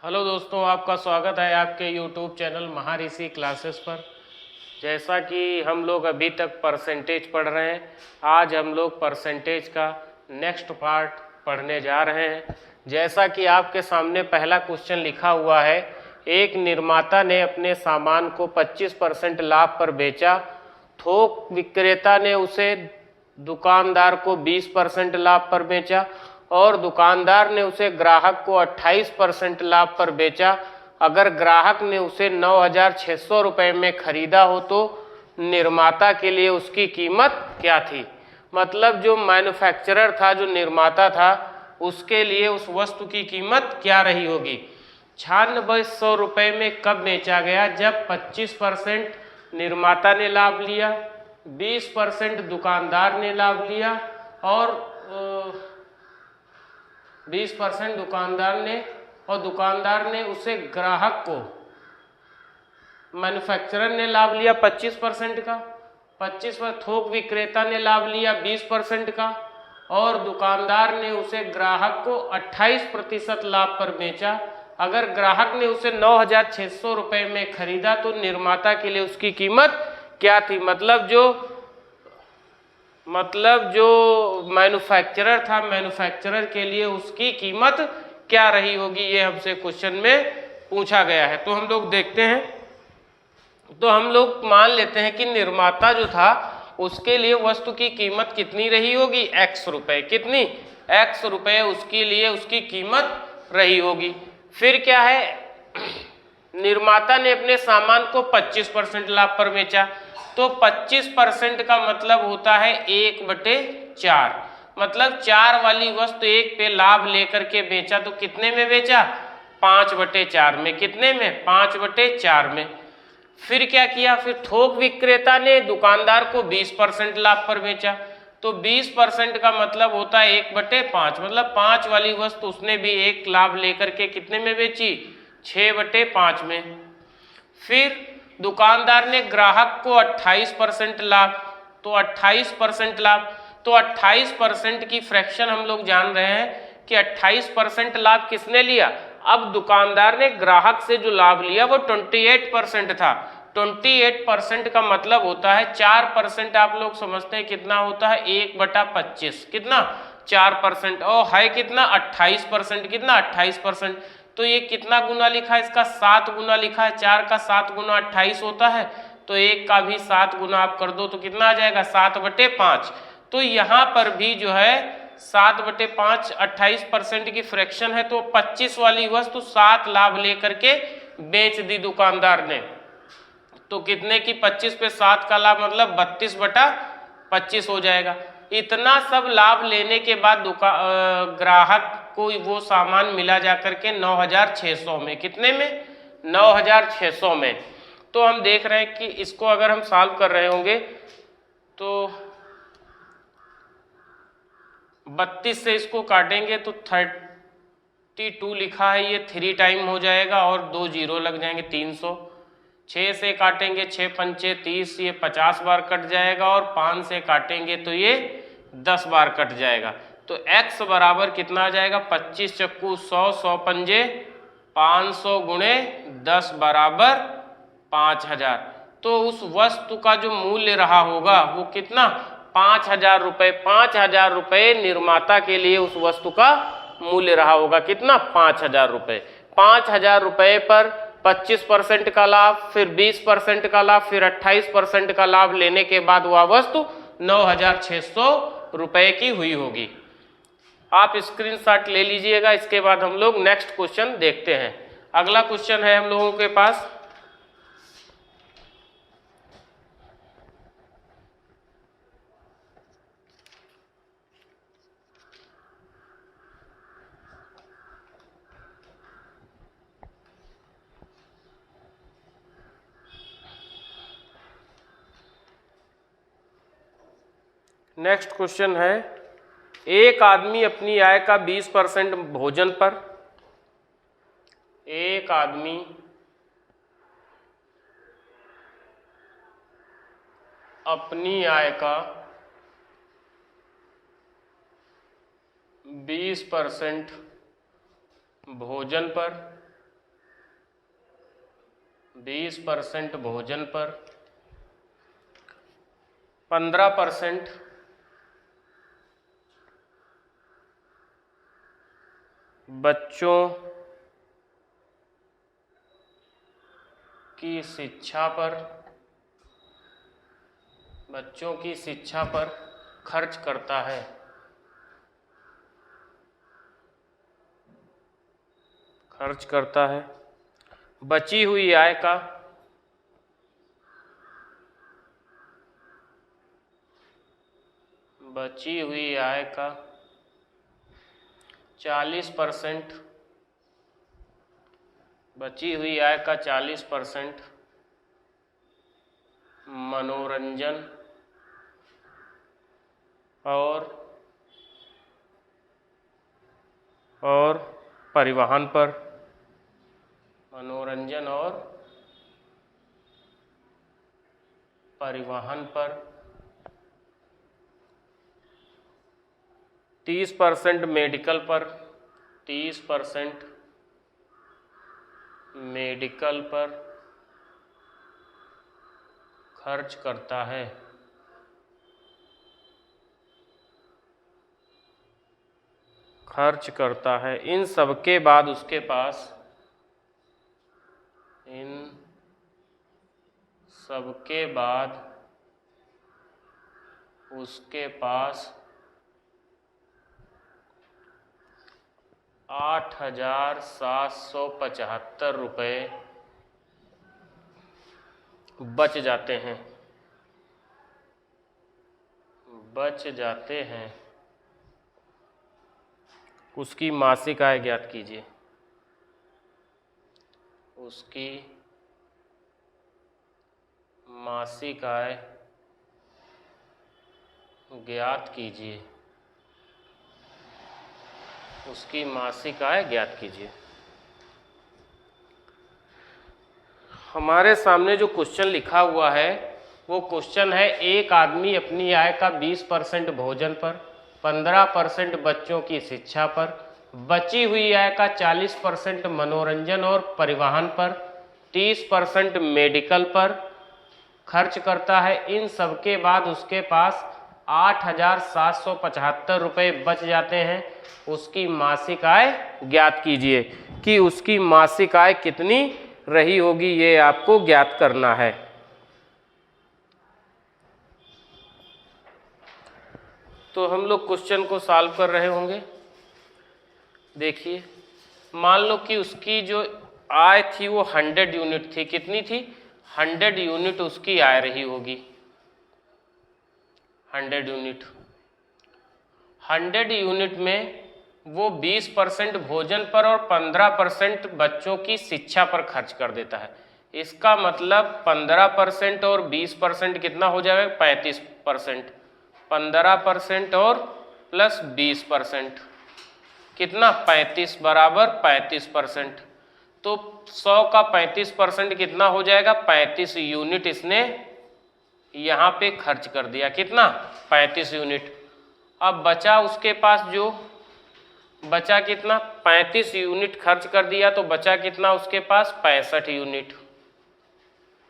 Hello दोस्तों, आपका स्वागत है आपके YouTube चैनल महाऋषि क्लासेस पर। जैसा कि हम लोग अभी तक परसेंटेज पढ़ रहे हैं, आज हम लोग परसेंटेज का नेक्स्ट पार्ट पढ़ने जा रहे हैं। जैसा कि आपके सामने पहला क्वेश्चन लिखा हुआ है, एक निर्माता ने अपने सामान को 25% लाभ पर बेचा, थोक विक्रेता ने उसे दुकानदार को 20% लाभ पर बेचा और दुकानदार ने उसे ग्राहक को 28% लाभ पर बेचा। अगर ग्राहक ने उसे 9,600 रुपये में खरीदा हो तो निर्माता के लिए उसकी कीमत क्या थी। मतलब जो मैन्युफैक्चरर था, जो निर्माता था, उसके लिए उस वस्तु की कीमत क्या रही होगी। 9600 रुपये में कब बेचा गया? जब 25% निर्माता ने लाभ लिया, 20% दुकानदार ने लाभ लिया और 20% दुकानदार ने उसे ग्राहक को, मैन्युफैक्चरर ने लाभ लिया 25% का, 25% थोक विक्रेता ने लाभ लिया 20% का और दुकानदार ने उसे ग्राहक को 28% लाभ पर बेचा। अगर ग्राहक ने उसे 9,600 रुपये में खरीदा तो निर्माता के लिए उसकी कीमत क्या थी। मतलब जो मैन्युफैक्चरर था, मैन्युफैक्चरर के लिए उसकी कीमत क्या रही होगी, ये हमसे क्वेश्चन में पूछा गया है। तो हम लोग देखते हैं। तो हम लोग मान लेते हैं कि निर्माता जो था उसके लिए वस्तु की कीमत कितनी रही होगी? x रुपए। कितनी? x रुपए उसके लिए उसकी कीमत रही होगी। फिर क्या है, निर्माता ने अपने सामान को 25% लाभ पर बेचा, तो 25% का मतलब होता है 1/4। मतलब 4 वाली वस्तु 1 पे लाभ लेकर के बेचा तो कितने में बेचा? 5/4 में। कितने में? 5/4 में। फिर क्या किया? फिर थोक विक्रेता ने दुकानदार को 20% लाभ पर बेचा, तो 20% का मतलब होता है 1/5। मतलब 5 वाली वस्तु उसने भी 1 लाभ लेकर के कितने में बेची? 6/5 में। फिर दुकानदार ने ग्राहक को 28% लाभ, तो 28% लाभ, तो 28% की फ्रैक्शन हम लोग जान रहे हैं कि 28% लाभ किसने लिया? अब दुकानदार ने ग्राहक से जो लाभ लिया वो 28% था। 28% का मतलब होता है 4%। आप लोग समझते हैं कितना होता है? 1/25। कितना? 4%। और है कितना? 28%। कितना? 28%। तो ये कितना गुना लिखा है? इसका 7 गुना लिखा है। 4 का 7 गुना 28 होता है, तो 1 का भी 7 गुना आप कर दो तो कितना आ जाएगा? 7/5। तो यहाँ पर भी जो है 7/5 28% की फ्रैक्शन है, तो 25 वाली वस्तु 7 लाभ लेकर के बेच दी दुकानदार ने। तो कितने की? 25 पे 7 का लाभ, मतलब 32/25 हो जाएगा। इतना सब लाभ लेने के बाद ग्राहक को वो सामान मिला जाकर के 9,600 में। कितने में? 9,600 में। तो हम देख रहे हैं कि इसको अगर हम सॉल्व कर रहे होंगे तो 32 से इसको काटेंगे तो 32 लिखा है, ये 3 टाइम हो जाएगा और 2 जीरो लग जाएंगे, 300। 6 से काटेंगे 6 पंचे 30, ये 50 बार कट जाएगा और 5 से काटेंगे तो ये 10 बार कट जाएगा। तो x बराबर कितना आ जाएगा? 25 चक्कू 100, 100 पंजे 500 गुणे 10 बराबर 5,000। तो उस वस्तु का जो मूल्य रहा होगा वो कितना? 5,000 रुपये। 5,000 रुपये निर्माता के लिए उस वस्तु का मूल्य रहा होगा। कितना? 5,000 रुपये। 5,000 रुपये पर 25% का लाभ, फिर 20% का लाभ, फिर 28% का लाभ लेने के बाद वह वस्तु 9,600 रुपये की हुई होगी। आप स्क्रीनशॉट ले लीजिएगा। इसके बाद हम लोग नेक्स्ट क्वेश्चन देखते हैं। अगला क्वेश्चन है हम लोगों के पास, नेक्स्ट क्वेश्चन है, एक आदमी अपनी आय का 20% भोजन पर, एक आदमी अपनी आय का 20% भोजन पर 20% भोजन पर, 15% बच्चों की शिक्षा पर, बच्चों की शिक्षा पर खर्च करता है। खर्च करता है। बची हुई आय का बची हुई आय का 40%, बची हुई आय का 40% मनोरंजन और परिवहन पर, मनोरंजन और परिवहन पर, 30% मेडिकल पर, 30% मेडिकल पर खर्च करता है। खर्च करता है। इन सबके बाद उसके पास, इन सबके बाद उसके पास 8,775 रुपये बच जाते हैं। बच जाते हैं। उसकी मासिक आय ज्ञात कीजिए। उसकी मासिक आय ज्ञात कीजिए। उसकी मासिक आय ज्ञात कीजिए। हमारे सामने जो क्वेश्चन लिखा हुआ है वो क्वेश्चन है, एक आदमी अपनी आय का 20% भोजन पर, 15% बच्चों की शिक्षा पर, बची हुई आय का 40% मनोरंजन और परिवहन पर, 30% मेडिकल पर खर्च करता है। इन सबके बाद उसके पास 8,775 रुपये बच जाते हैं। उसकी मासिक आय ज्ञात कीजिए कि उसकी मासिक आय कितनी रही होगी, ये आपको ज्ञात करना है। तो हम लोग क्वेश्चन को सॉल्व कर रहे होंगे। देखिए, मान लो कि उसकी जो आय थी वो 100 यूनिट थी। कितनी थी? 100 यूनिट उसकी आय रही होगी। 100 यूनिट। 100 यूनिट में वो 20% भोजन पर और 15% बच्चों की शिक्षा पर खर्च कर देता है। इसका मतलब 15% और 20% कितना हो जाएगा? 35%। 15% और प्लस 20% कितना? 35 बराबर 35%। तो 100 का 35% कितना हो जाएगा? 35 यूनिट इसने यहाँ पे खर्च कर दिया। कितना? 35 यूनिट। अब बचा उसके पास, जो बचा कितना? 35 यूनिट खर्च कर दिया, तो बचा कितना उसके पास? 65 यूनिट।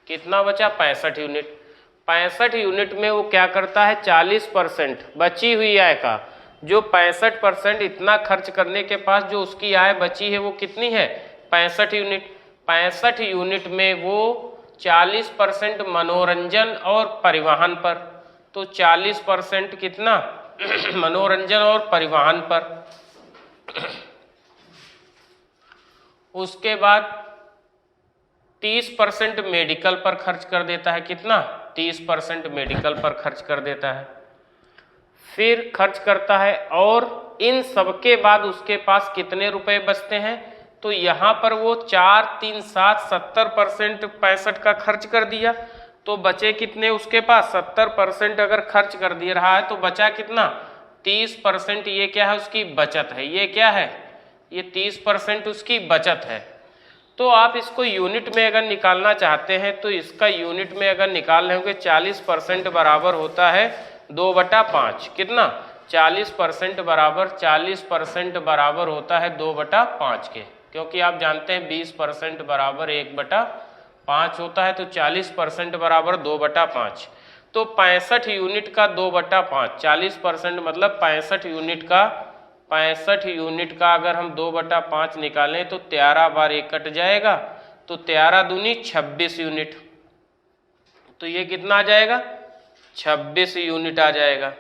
कितना बचा? 65 यूनिट। 65 यूनिट में वो क्या करता है? 40% बची हुई आय का, जो 65% इतना खर्च करने के पास जो उसकी आय बची है वो कितनी है? 65 यूनिट। 65 यूनिट में वो 40% मनोरंजन और परिवहन पर, तो 40% कितना? मनोरंजन और परिवहन पर। उसके बाद 30% मेडिकल पर खर्च कर देता है। कितना? 30% मेडिकल पर खर्च कर देता है। फिर खर्च करता है, और इन सबके बाद उसके पास कितने रुपए बचते हैं? तो यहाँ पर वो 4, 3, 7, 70% 65 का खर्च कर दिया, तो बचे कितने उसके पास? 70% अगर खर्च कर दे रहा है तो बचा कितना? 30%। ये क्या है? उसकी बचत है। ये क्या है? ये 30% उसकी बचत है। तो आप इसको यूनिट में अगर निकालना चाहते हैं तो इसका यूनिट में अगर निकाल रहे होंगे, 40% बराबर होता है 2/5। कितना? 40% बराबर होता है 2/5 के, क्योंकि आप जानते हैं 20% बराबर 1/5 5 होता है तो 40% बराबर 2/5। तो 65 यूनिट का 2/5, 40% मतलब 65 यूनिट का अगर हम 2/5 निकालें तो 13 बार 1 कट जाएगा, तो 13 दूनी 26 यूनिट। तो ये कितना आ जाएगा? 26 यूनिट आ जाएगा।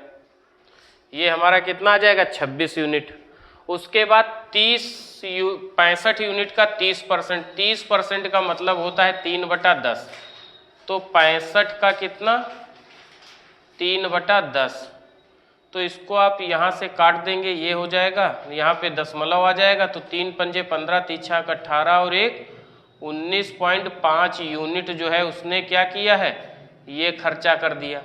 ये हमारा कितना आ जाएगा? 26 यूनिट। उसके बाद 65 यूनिट का 30%, 30% का मतलब होता है 3/10। तो 65 का कितना? 3/10। तो इसको आप यहाँ से काट देंगे, ये हो जाएगा, यहाँ पे दशमलव आ जाएगा, तो 3 पंजे 15, 3 छक 18 और 1 19.5 यूनिट जो है उसने क्या किया है? ये खर्चा कर दिया।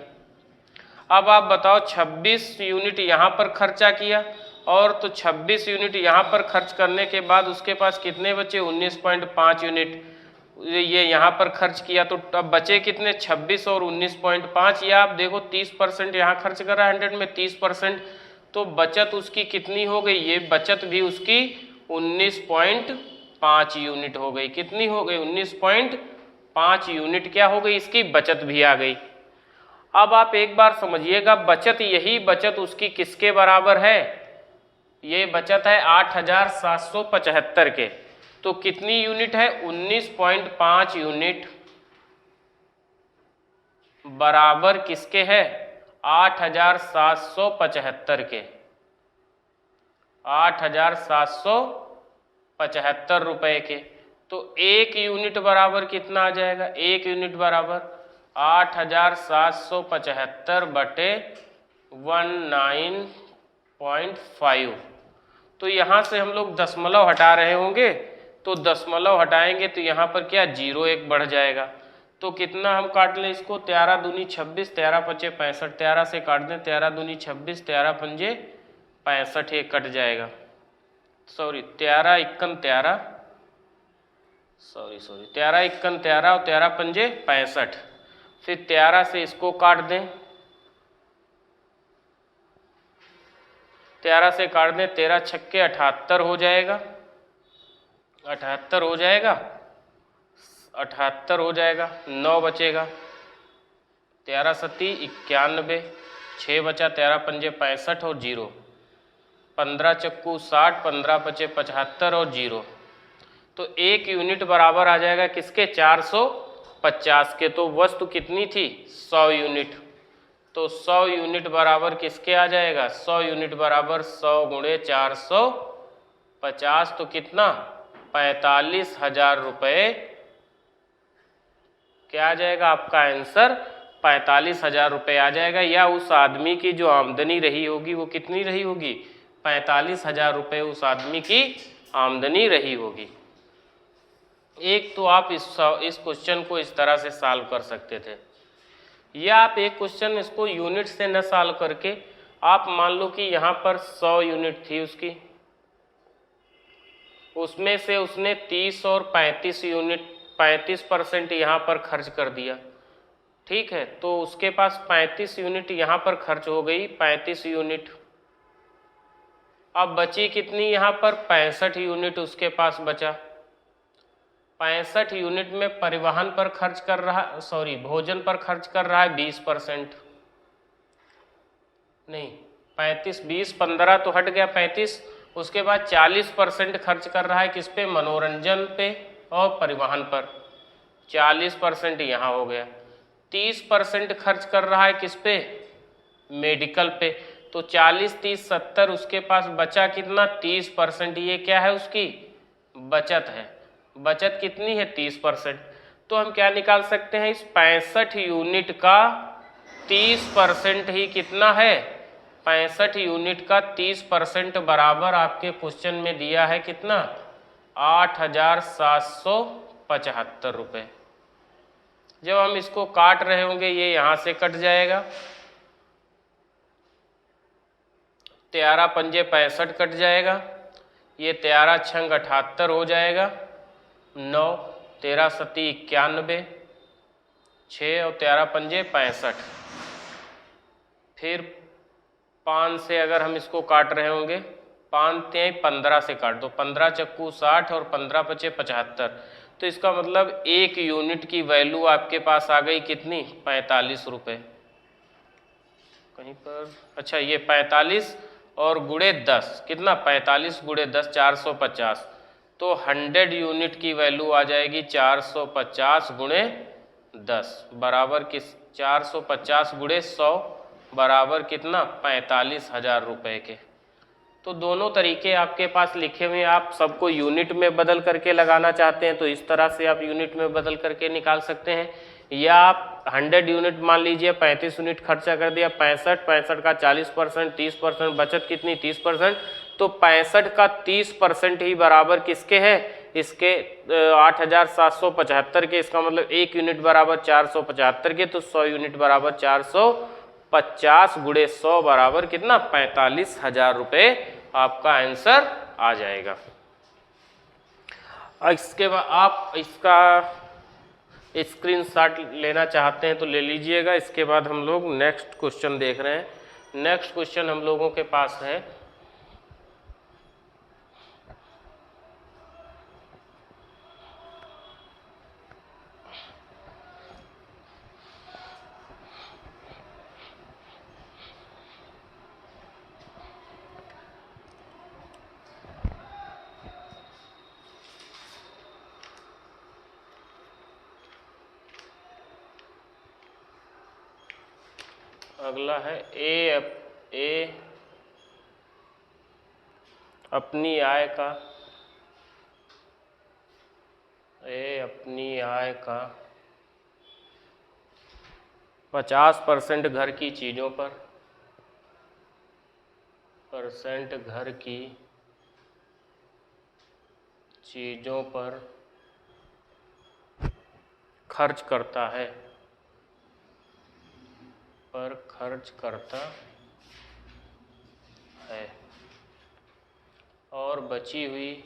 अब आप बताओ 26 यूनिट यहाँ पर खर्चा किया और तो 26 यूनिट यहाँ पर खर्च करने के बाद उसके पास कितने बचे? 19.5 यूनिट ये यहाँ पर खर्च किया, तो अब बचे कितने? 26 और 19.5। या आप देखो 30% यहाँ खर्च कर रहा है 100 में 30%, तो बचत उसकी कितनी हो गई? ये बचत भी उसकी 19.5 यूनिट हो गई। कितनी हो गई? 19.5 यूनिट क्या हो गई? इसकी बचत भी आ गई। अब आप एक बार समझिएगा, बचत, यही बचत उसकी किसके बराबर है? ये बचत है 8775 के। तो कितनी यूनिट है? 19.5 यूनिट बराबर किसके है? 8775 के। 8775 रुपए के। तो 1 यूनिट बराबर कितना आ जाएगा? 1 यूनिट बराबर 8775 बटे 19.5। तो यहाँ से हम लोग दशमलव हटा रहे होंगे, तो दशमलव हटाएंगे तो यहाँ पर क्या? 0 1 बढ़ जाएगा। तो कितना हम काट लें इसको? 13 दूनी 26, 13 पचे 65, 13 से काट दें, 13 दूनी 26, 13 पंजे 65, एक कट जाएगा, सॉरी 13 इक्कन 13, सॉरी 13 इक्कन 13 और 13 पंजे 65। फिर 13 से इसको काट दें, 13 से काट दें, 13 छक्के 78 हो जाएगा, 78 हो जाएगा, 78 हो जाएगा, 9 बचेगा, 13 सत्ती 91, 6 बचा, 13 पंजे 65 और 0, 15 चक्कू 60, 15 पचे 75 और 0। तो 1 यूनिट बराबर आ जाएगा किसके? 450 के। तो वस्तु कितनी थी? 100 यूनिट। तो 100 यूनिट बराबर किसके आ जाएगा? 100 यूनिट बराबर 100 गुणे 450, तो कितना? 45,000 रुपये क्या आ जाएगा? आपका आंसर 45,000 रुपये आ जाएगा। या उस आदमी की जो आमदनी रही होगी वो कितनी रही होगी? 45,000 रुपये उस आदमी की आमदनी रही होगी। एक तो आप इस क्वेश्चन को इस तरह से सॉल्व कर सकते थे, या आप एक क्वेश्चन इसको यूनिट से न सॉल्व करके आप मान लो कि यहाँ पर 100 यूनिट थी उसकी, उसमें से उसने 30 और 35 यूनिट 35% यहाँ पर खर्च कर दिया, ठीक है। तो उसके पास 35 यूनिट यहाँ पर खर्च हो गई, 35 यूनिट। अब बची कितनी यहाँ पर? 65 यूनिट उसके पास बचा। 65 यूनिट में परिवहन पर खर्च कर रहा, सॉरी भोजन पर खर्च कर रहा है 20%, नहीं 35, 20, 15 तो हट गया 35। उसके बाद 40% खर्च कर रहा है किस पे? मनोरंजन पे और परिवहन पर, 40% यहाँ हो गया। 30% खर्च कर रहा है किस पे? मेडिकल पे। तो 40, 30, 70 उसके पास बचा कितना? 30%। ये क्या है? उसकी बचत है। बचत कितनी है? 30%। तो हम क्या निकाल सकते हैं? इस 65 यूनिट का 30% ही कितना है? 65 यूनिट का 30% बराबर आपके क्वेश्चन में दिया है कितना? 8,775 रुपये। जब हम इसको काट रहे होंगे ये यहाँ से कट जाएगा, 13 पंजे 65 कट जाएगा, ये 13 छंग 78 हो जाएगा, 9, 13 सती 91, 6 और 13 पंजे 65। फिर 5 से अगर हम इसको काट रहे होंगे, 5 3 15 से काट दो, 15 चक्कू 60 और 15 पचे 75, तो इसका मतलब 1 यूनिट की वैल्यू आपके पास आ गई कितनी, 45 रुपये कहीं पर। अच्छा ये 45 और गुणे 10 कितना, 45 गुणे 10 450, तो 100 यूनिट की वैल्यू आ जाएगी 450 गुणे 10 बराबर किस, 450 गुणे 100 बराबर कितना, 45,000 रुपये के। तो दोनों तरीके आपके पास लिखे हुए हैं, आप सबको यूनिट में बदल करके लगाना चाहते हैं तो इस तरह से आप यूनिट में बदल करके निकाल सकते हैं, या आप 100 यूनिट मान लीजिए, 35 यूनिट खर्चा कर दिया, 65 का 40%, 30% बचत कितनी, 30%, तो 65 का 30% ही बराबर किसके है, इसके 8,775 के। इसका मतलब 1 यूनिट बराबर 475 के, तो 100 यूनिट बराबर 450 गुणे 100 बराबर कितना, 45,000 रुपये आपका आंसर आ जाएगा। इसके बाद आप इसका स्क्रीनशॉट लेना चाहते हैं तो ले लीजिएगा। इसके बाद हम लोग नेक्स्ट क्वेश्चन देख रहे हैं। नेक्स्ट क्वेश्चन हम लोगों के पास है अगला है ए अपनी आय का 50% घर की चीज़ों पर, घर की चीज़ों पर खर्च करता है, और बची हुई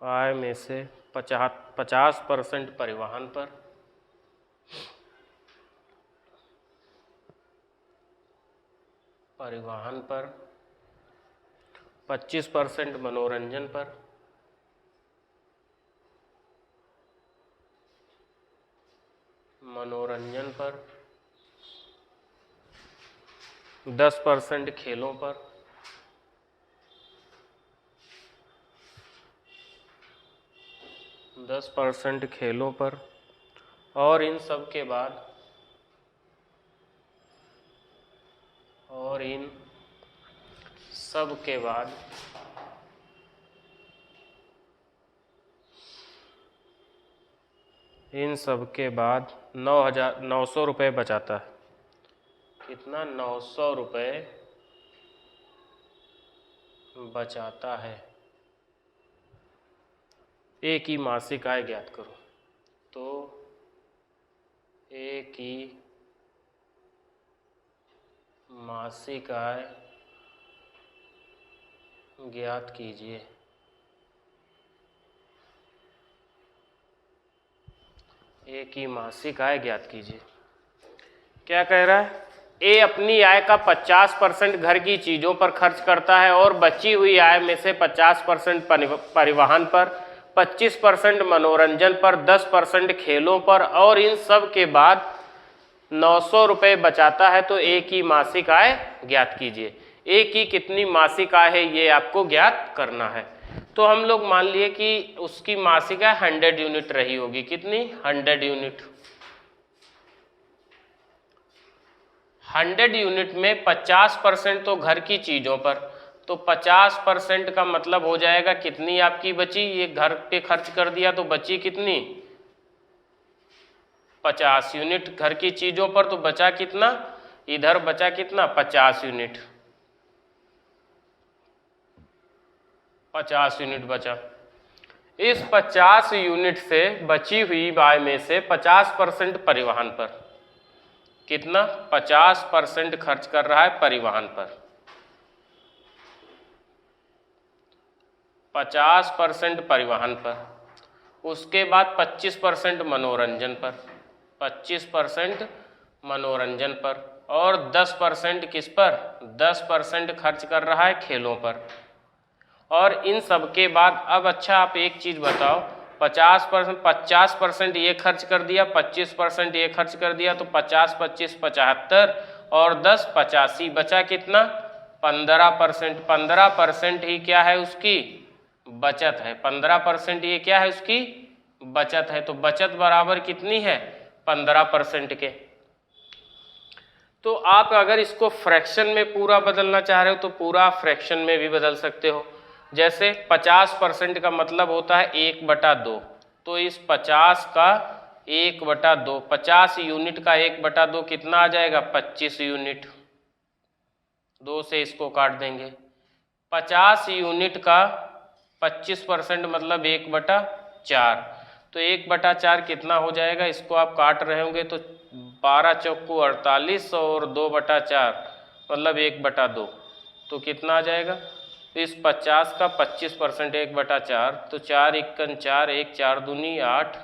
आय में से 50% परिवहन पर, 25% मनोरंजन पर, 10% खेलों पर, 10% खेलों पर, और इन सब के बाद इन सब के बाद 900 रुपये बचाता है। कितना, 900 रुपये बचाता है। ए की मासिक आय ज्ञात करो। तो ए की मासिक आय ज्ञात कीजिए। ए की मासिक आय ज्ञात कीजिए। क्या कह रहा है, ए अपनी आय का 50% घर की चीज़ों पर खर्च करता है और बची हुई आय में से 50% परिवहन पर, 25% मनोरंजन पर, 10% खेलों पर, और इन सब के बाद 900 रुपये बचाता है। तो ए की मासिक आय ज्ञात कीजिए। ए की कितनी मासिक आय है ये आपको ज्ञात करना है। तो हम लोग मान लिए कि उसकी मासिक आय 100 यूनिट रही होगी। कितनी, 100 यूनिट। 100 यूनिट में 50% तो घर की चीज़ों पर, तो 50% का मतलब हो जाएगा कितनी आपकी बची, ये घर पे खर्च कर दिया तो बची कितनी, 50 यूनिट घर की चीज़ों पर, तो बचा कितना, इधर बचा कितना, 50 यूनिट। 50 यूनिट बचा। इस 50 यूनिट से बची हुई आय में से 50% परिवहन पर, कितना, 50% खर्च कर रहा है परिवहन पर। 50% परिवहन पर, उसके बाद 25% मनोरंजन पर, 25% मनोरंजन पर, और 10% किस पर, 10% खर्च कर रहा है खेलों पर। और इन सब के बाद अब अच्छा आप एक चीज़ बताओ, 50% ये खर्च कर दिया, 25% ये खर्च कर दिया, तो 50 25 75 और 10 85, बचा कितना, 15%। 15% ही क्या है, उसकी बचत है। 15% ये क्या है, उसकी बचत है। तो बचत बराबर कितनी है, 15% के। तो आप अगर इसको फ्रैक्शन में पूरा बदलना चाह रहे हो तो पूरा फ्रैक्शन में भी बदल सकते हो। जैसे 50% का मतलब होता है 1/2, तो इस 50 का 1/2, 50 यूनिट का 1/2 कितना आ जाएगा, 25 यूनिट। 2 से इसको काट देंगे। 50 यूनिट का 25% मतलब 1/4, तो 1/4 कितना हो जाएगा, इसको आप काट रहे होंगे तो 12 चौको 48 और 2/4 मतलब 1/2, तो कितना आ जाएगा, तो इस 50 का 25% 1/4, तो 4 इक्कन 4, 1 4 दूनी 8,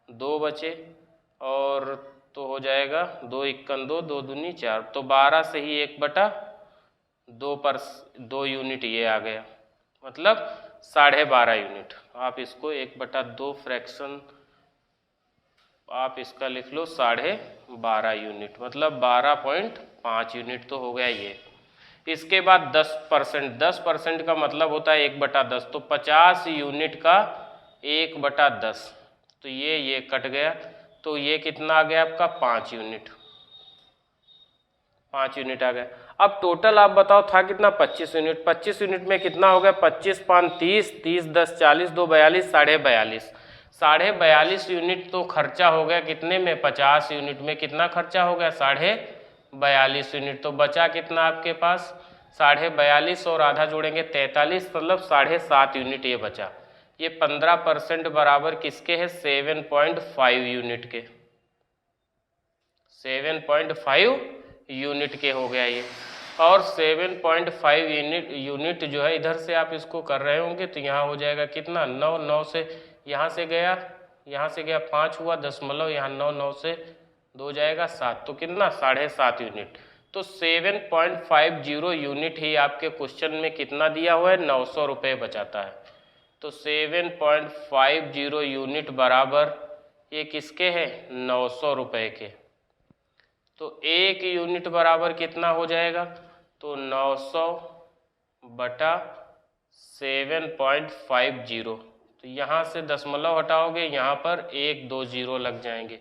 2 बचे और तो हो जाएगा 2 इक्कन 2, 2 दूनी 4, तो 12 से ही 1/2 यूनिट ये आ गया, मतलब 12.5 यूनिट। आप इसको 1/2 फ्रैक्शन आप इसका लिख लो 12.5 यूनिट, मतलब 12.5 यूनिट तो हो गया ये। इसके बाद 10%, 10% का मतलब होता है 1/10, तो 50 यूनिट का 1/10, तो ये कट गया, तो ये कितना आ गया आपका 5 यूनिट, 5 यूनिट आ गया। अब टोटल आप बताओ था कितना, 25 यूनिट। 25 यूनिट में कितना हो गया, 25 5 30, 30 10 40, 2 42, 42.5, 42.5 यूनिट तो खर्चा हो गया कितने में, 50 यूनिट में कितना खर्चा हो गया, 42.5 यूनिट। तो बचा कितना आपके पास, 42.5 और आधा जोड़ेंगे 43, मतलब 7.5 यूनिट ये बचा। ये 15% बराबर किसके है, 7.5 यूनिट के, 7.5 यूनिट के हो गया ये। और 7.5 यूनिट जो है, इधर से आप इसको कर रहे होंगे तो यहाँ हो जाएगा कितना, 9, 9 से यहाँ से गया 5 हुआ, दशमलव यहाँ 9, 9 से 2 जाएगा 7, तो कितना 7.5 यूनिट। तो 7.50 यूनिट ही आपके क्वेश्चन में कितना दिया हुआ है, 900 रुपये बचाता है। तो 7.50 यूनिट बराबर ये किसके है, 900 रुपये के। तो 1 यूनिट बराबर कितना हो जाएगा, तो 900 बटा 7.50, तो यहाँ से दशमलव हटाओगे, यहाँ पर 1 2 0 लग जाएंगे,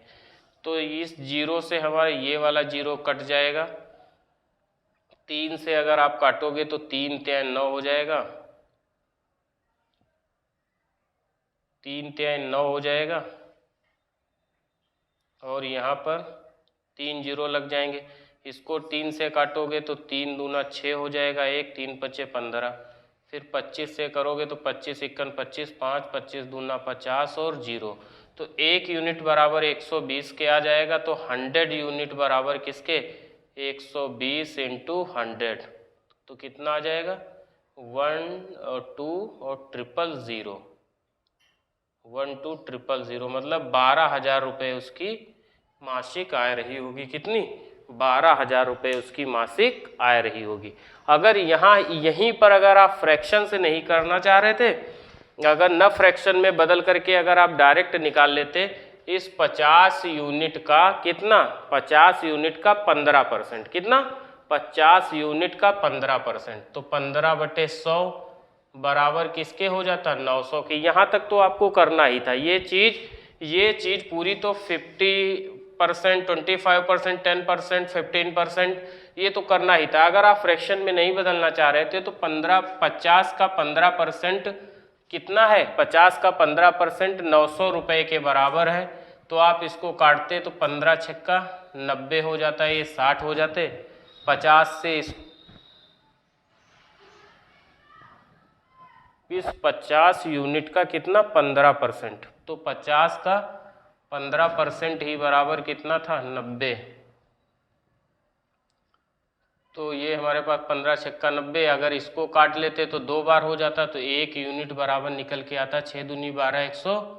तो इस 0 से हमारा ये वाला 0 कट जाएगा। 3 से अगर आप काटोगे तो 3 3 9 हो जाएगा, 3 3 9 हो जाएगा, और यहाँ पर 3 0 लग जाएंगे। इसको 3 से काटोगे तो 3 दूना 6 हो जाएगा, 1 3 5 15, फिर 25 से करोगे तो 25 इक्कन 25, 5 25 दूना 50 और 0, तो 1 यूनिट बराबर 120 के आ जाएगा। तो 100 यूनिट बराबर किसके, 120 इंटू 100, तो कितना आ जाएगा, 1 और 2 और 000, 1 2 000, मतलब 12,000 रुपये उसकी मासिक आय रही होगी। कितनी, 12,000 रुपये उसकी मासिक आय रही होगी। अगर यहाँ यहीं पर अगर आप फ्रैक्शन से नहीं करना चाह रहे थे, अगर न फ्रैक्शन में बदल करके अगर आप डायरेक्ट निकाल लेते, इस 50 यूनिट का कितना, 50 यूनिट का 15%, कितना, 50 यूनिट का 15%, तो 15/100 बराबर किसके हो जाता, 900 के। यहाँ तक तो आपको करना ही था। ये चीज़ पूरी तो 50%, 25%, 10%, 15% ये तो करना ही था। अगर आप फ्रैक्शन में नहीं बदलना चाह रहे थे तो 50 का 15% कितना है, 50 का 15% 900 रुपये के बराबर है। तो आप इसको काटते तो 15 छक्का 90 हो जाता है, ये 60 हो जाते। 50 से इस 50 यूनिट का कितना, 15%, तो 50 का 15% ही बराबर कितना था, 90। तो ये हमारे पास 15 छक्का 90, अगर इसको काट लेते तो 2 बार हो जाता, तो 1 यूनिट बराबर निकल के आता 6 दूनी 12,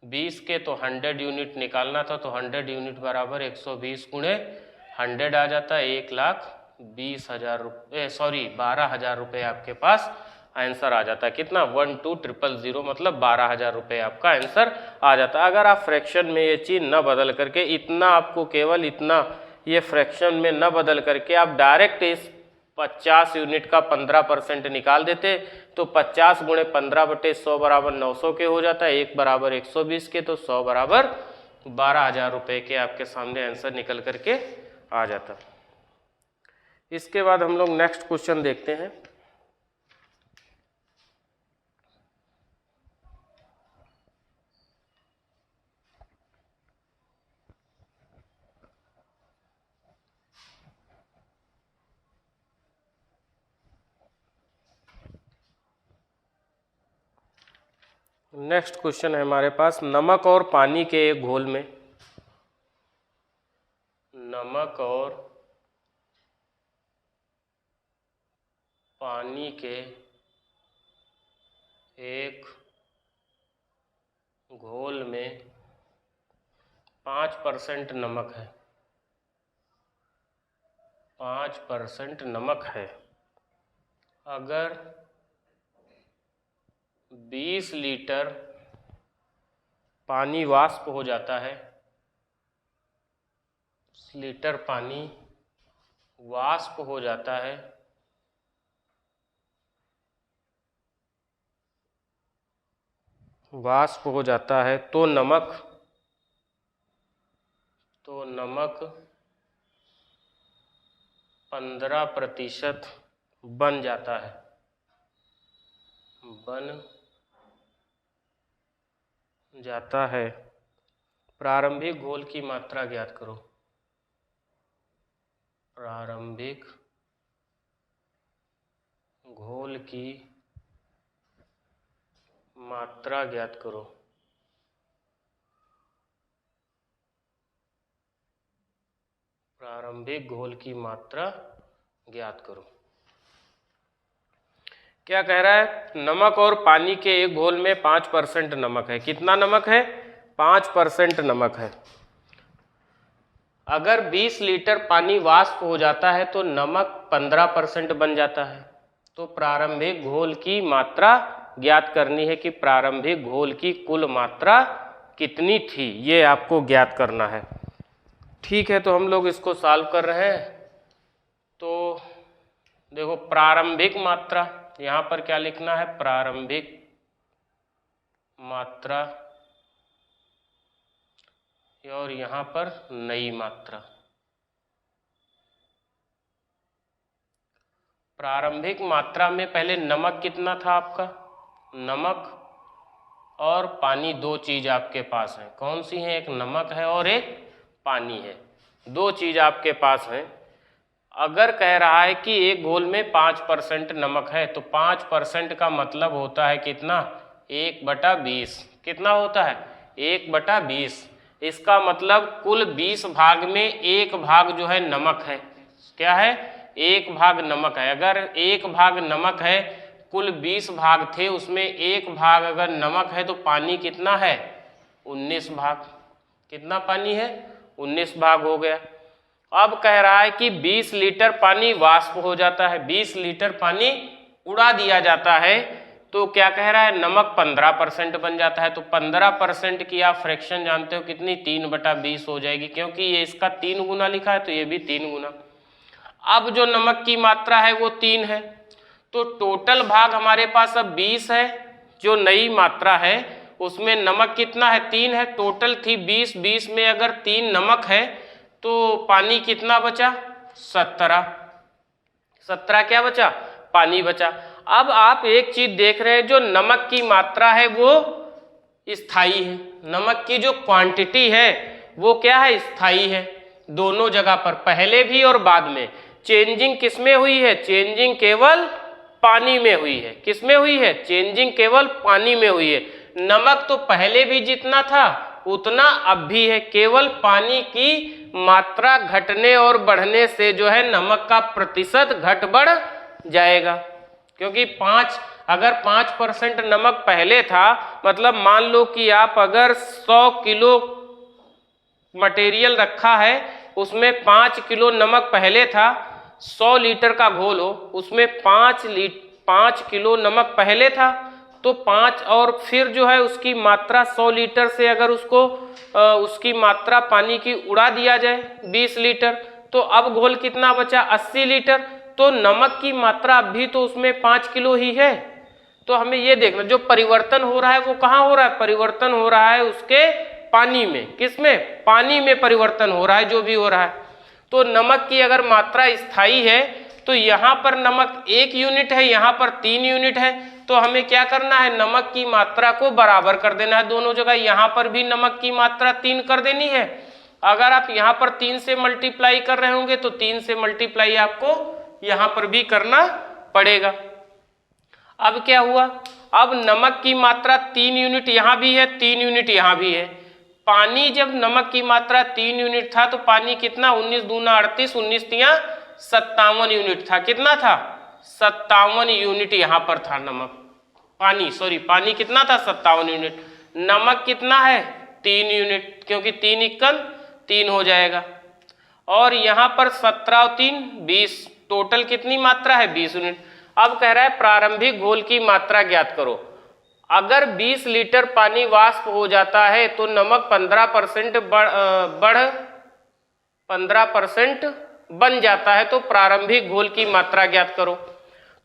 20 के तो 100 यूनिट निकालना था, तो 100 यूनिट बराबर 120 गुणे 100 आ जाता है। 1,20,000 रुपये, सॉरी 12,000 रुपये आपके पास आंसर आ जाता है। कितना? 12,000, मतलब 12,000 रुपये आपका आंसर आ जाता है। अगर आप फ्रैक्शन में ये चीज़ न बदल करके, इतना आपको केवल इतना ये फ्रैक्शन में न बदल करके आप डायरेक्ट इस 50 यूनिट का 15% निकाल देते, तो 50 गुणे 15/100 बराबर 900 के हो जाता है। 1 बराबर 120 के, तो 100 बराबर 12,000 रुपये के आपके सामने आंसर निकल करके आ जाता। इसके बाद हम लोग नेक्स्ट क्वेश्चन देखते हैं। नेक्स्ट क्वेश्चन है हमारे पास, नमक और पानी के एक घोल में, नमक और पानी के एक घोल में 5% नमक है, 5% नमक है। अगर 20 लीटर पानी वाष्प हो जाता है, लीटर पानी वाष्प हो जाता है, वाष्प हो जाता है, तो नमक 15% बन जाता है, बन जाता है। प्रारंभिक घोल की मात्रा ज्ञात करो, प्रारंभिक घोल की मात्रा ज्ञात करो। प्रारंभिक घोल की मात्रा ज्ञात करो। क्या कह रहा है? नमक और पानी के एक घोल में 5% नमक है। कितना नमक है? 5% नमक है। अगर 20 लीटर पानी वाष्प हो जाता है तो नमक 15% बन जाता है। तो प्रारंभिक घोल की मात्रा ज्ञात करनी है कि प्रारंभिक घोल की कुल मात्रा कितनी थी, ये आपको ज्ञात करना है। ठीक है, तो हम लोग इसको सॉल्व कर रहे हैं। तो देखो, प्रारंभिक मात्रा यहाँ पर क्या लिखना है? प्रारंभिक मात्रा, और यहाँ पर नई मात्रा। प्रारंभिक मात्रा में पहले नमक कितना था आपका? नमक और पानी, दो चीज आपके पास है। कौन सी है? एक नमक है और एक पानी है। दो चीज आपके पास है। अगर कह रहा है कि एक घोल में 5% नमक है, तो 5% का मतलब होता है कितना? 1/20। कितना होता है? 1/20। इसका मतलब कुल 20 भाग में एक भाग जो है नमक है। क्या है? एक भाग नमक है। अगर एक भाग नमक है, कुल 20 भाग थे, उसमें एक भाग अगर नमक है, तो पानी कितना है? 19 भाग। कितना पानी है? 19 भाग हो गया। अब कह रहा है कि 20 लीटर पानी वाष्प हो जाता है, 20 लीटर पानी उड़ा दिया जाता है, तो क्या कह रहा है? नमक 15% बन जाता है। तो 15% की आप फ्रैक्शन जानते हो कितनी? 3/20 हो जाएगी, क्योंकि ये इसका 3 गुना लिखा है, तो ये भी 3 गुना। अब जो नमक की मात्रा है वो 3 है, तो टोटल भाग हमारे पास अब 20 है। जो नई मात्रा है उसमें नमक कितना है? 3 है। टोटल थी 20, 20 में अगर 3 नमक है तो पानी कितना बचा? 17। 17 क्या बचा? पानी बचा। अब आप एक चीज देख रहे हैं, जो नमक की मात्रा है वो स्थायी है। नमक की जो क्वांटिटी है वो क्या है? स्थायी है। दोनों जगह पर, पहले भी और बाद में। चेंजिंग किसमें हुई है? चेंजिंग केवल पानी में हुई है। किसमें हुई है? चेंजिंग केवल पानी में हुई है। नमक तो पहले भी जितना था उतना अब भी है, केवल पानी की मात्रा घटने और बढ़ने से जो है नमक का प्रतिशत घट बढ़ जाएगा। क्योंकि 5 अगर 5% नमक पहले था, मतलब मान लो कि आप अगर 100 किलो मटेरियल रखा है, उसमें 5 किलो नमक पहले था, 100 लीटर का घोल हो, उसमें 5 किलो नमक पहले था, तो 5 और फिर जो है उसकी मात्रा 100 लीटर से अगर उसकी मात्रा पानी की उड़ा दिया जाए 20 लीटर, तो अब घोल कितना बचा? 80 लीटर। तो नमक की मात्रा अब भी तो उसमें 5 किलो ही है। तो हमें ये देखना, जो परिवर्तन हो रहा है वो कहाँ हो रहा है? परिवर्तन हो रहा है उसके पानी में। किसमें? पानी में परिवर्तन हो रहा है, जो भी हो रहा है। तो नमक की अगर मात्रा स्थायी है तो यहाँ पर नमक 1 यूनिट है, यहाँ पर 3 यूनिट है, तो हमें क्या करना है? नमक की मात्रा को बराबर कर देना है दोनों जगह। यहाँ पर भी नमक की मात्रा 3 कर देनी है। अगर आप यहाँ पर 3 से मल्टीप्लाई कर रहे होंगे तो 3 से मल्टीप्लाई आपको यहाँ पर भी करना पड़ेगा। अब क्या हुआ? अब नमक की मात्रा 3 यूनिट यहाँ भी है, 3 यूनिट यहाँ भी है। पानी जब नमक की मात्रा 3 यूनिट था तो पानी कितना? 19 दूना 38, 19 तिया 57 यूनिट था। कितना था? 57 यूनिट यहाँ पर था नमक। पानी कितना था? 57 यूनिट। नमक कितना है? 3 यूनिट, क्योंकि 3 इक्कन 3 हो जाएगा। और यहाँ पर 17 और 3 20, टोटल कितनी मात्रा है? 20 यूनिट। अब कह रहा है प्रारंभिक घोल की मात्रा ज्ञात करो। अगर 20 लीटर पानी वाष्प हो जाता है तो नमक 15% बन जाता है, तो प्रारंभिक घोल की मात्रा ज्ञात करो।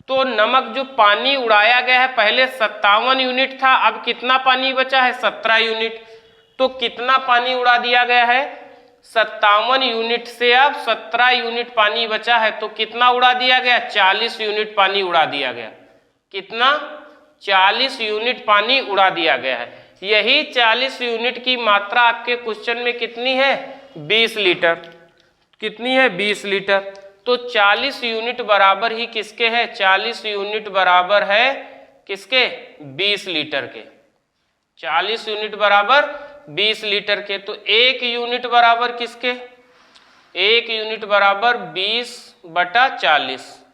तो नमक जो पानी उड़ाया गया है, पहले 57 यूनिट था, अब कितना पानी बचा है? 17 यूनिट। तो कितना पानी उड़ा दिया गया है? 57 यूनिट से अब 17 यूनिट पानी बचा है, तो कितना उड़ा दिया गया? 40 यूनिट पानी उड़ा दिया गया। कितना? 40 यूनिट पानी उड़ा दिया गया है। यही 40 यूनिट की मात्रा आपके क्वेश्चन में कितनी है? 20 लीटर। कितनी है? 20 लीटर। तो 40 यूनिट बराबर ही किसके है? 40 यूनिट बराबर है किसके? 20 लीटर के। 40 यूनिट बराबर 20 लीटर के। तो 1 यूनिट बराबर किसके? 1 यूनिट बराबर 20/40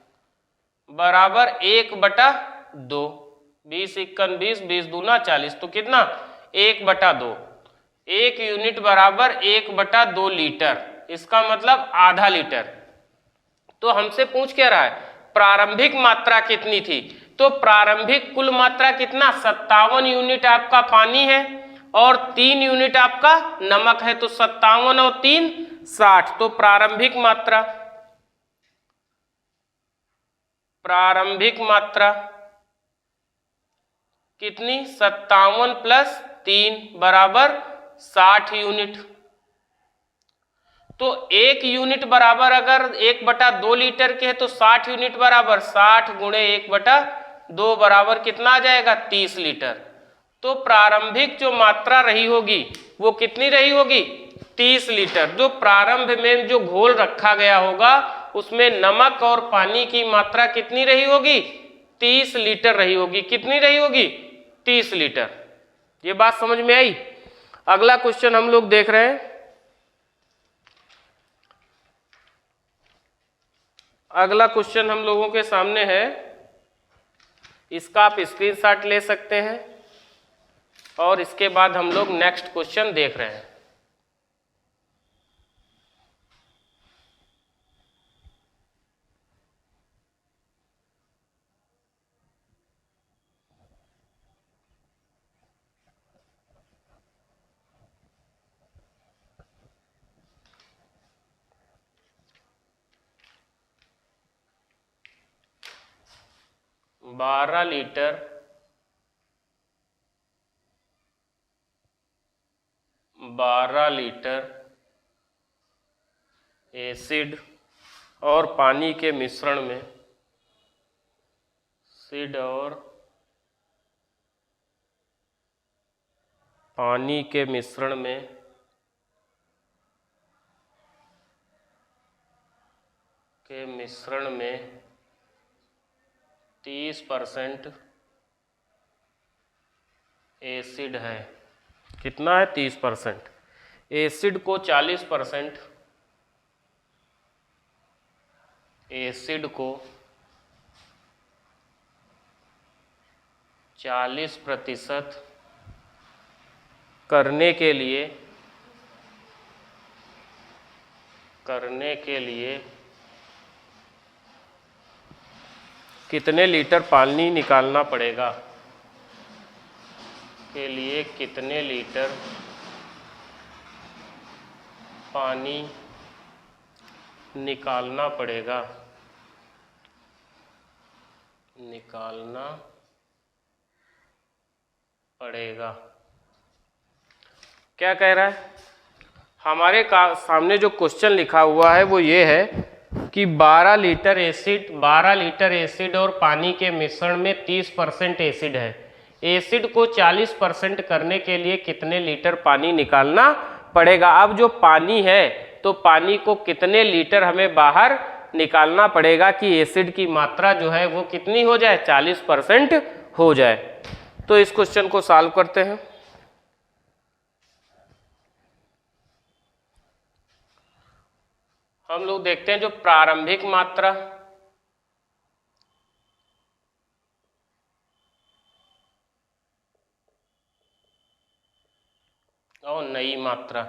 बराबर 1/2। 20 इक्कन 20, 20 दूना 40, तो कितना? 1/2। 1 यूनिट बराबर 1/2 लीटर, इसका मतलब आधा लीटर। तो हमसे पूछ क्या रहा है? प्रारंभिक मात्रा कितनी थी? तो प्रारंभिक कुल मात्रा कितना? 57 यूनिट आपका पानी है और 3 यूनिट आपका नमक है, तो 57 और 3 60। तो प्रारंभिक मात्रा कितनी? 57 + 3 बराबर 60 यूनिट। तो 1 यूनिट बराबर अगर 1/2 लीटर के है तो 60 यूनिट बराबर 60 × 1/2 बराबर कितना आ जाएगा? 30 लीटर। तो प्रारंभिक जो मात्रा रही होगी वो कितनी रही होगी? 30 लीटर। जो प्रारंभ में जो घोल रखा गया होगा उसमें नमक और पानी की मात्रा कितनी रही होगी? 30 लीटर रही होगी। कितनी रही होगी? 30 लीटर। ये बात समझ में आई? अगला क्वेश्चन हम लोग देख रहे हैं। अगला क्वेश्चन हम लोगों के सामने है, इसका आप स्क्रीनशॉट ले सकते हैं और इसके बाद हम लोग नेक्स्ट क्वेश्चन देख रहे हैं। बारह लीटर एसिड और पानी के मिश्रण में मिश्रण में 30% एसिड है। कितना है? 30%। एसिड को 40%, 40% करने के लिए कितने लीटर पानी निकालना पड़ेगा? के लिए कितने लीटर पानी निकालना पड़ेगा? क्या कह रहा है? हमारे सामने जो क्वेश्चन लिखा हुआ है वो ये है कि 12 लीटर एसिड और पानी के मिश्रण में 30% एसिड है। एसिड को 40% करने के लिए कितने लीटर पानी निकालना पड़ेगा? अब जो पानी है तो पानी को कितने लीटर हमें बाहर निकालना पड़ेगा कि एसिड की मात्रा जो है वो कितनी हो जाए? 40% हो जाए। तो इस क्वेश्चन को सॉल्व करते हैं। हम लोग देखते हैं जो प्रारंभिक मात्रा और नई मात्रा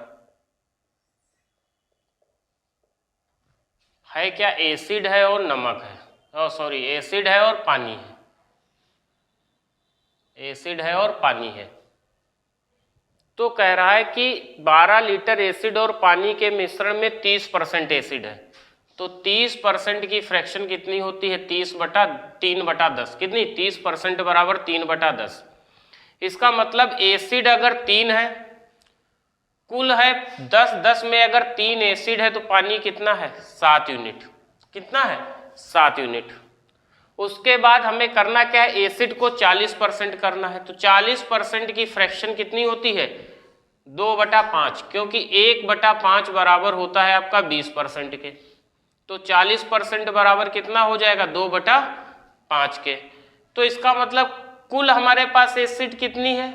है क्या? एसिड है और नमक है, एसिड है और पानी है। एसिड है और पानी है। तो कह रहा है कि 12 लीटर एसिड और पानी के मिश्रण में 30% एसिड है। तो 30% की फ्रैक्शन कितनी होती है? 3/10। कितनी? 30% बराबर 3/10। इसका मतलब एसिड अगर 3 है, कुल है 10 में अगर 3 एसिड है तो पानी कितना है? 7 यूनिट। कितना है? 7 यूनिट। उसके बाद हमें करना क्या है? एसिड को 40% करना है। तो 40% की फ्रैक्शन कितनी होती है? 2/5, क्योंकि 1/5 बराबर होता है आपका 20% के। तो 40% बराबर कितना हो जाएगा? 2/5 के। तो इसका मतलब कुल हमारे पास एसिड कितनी है?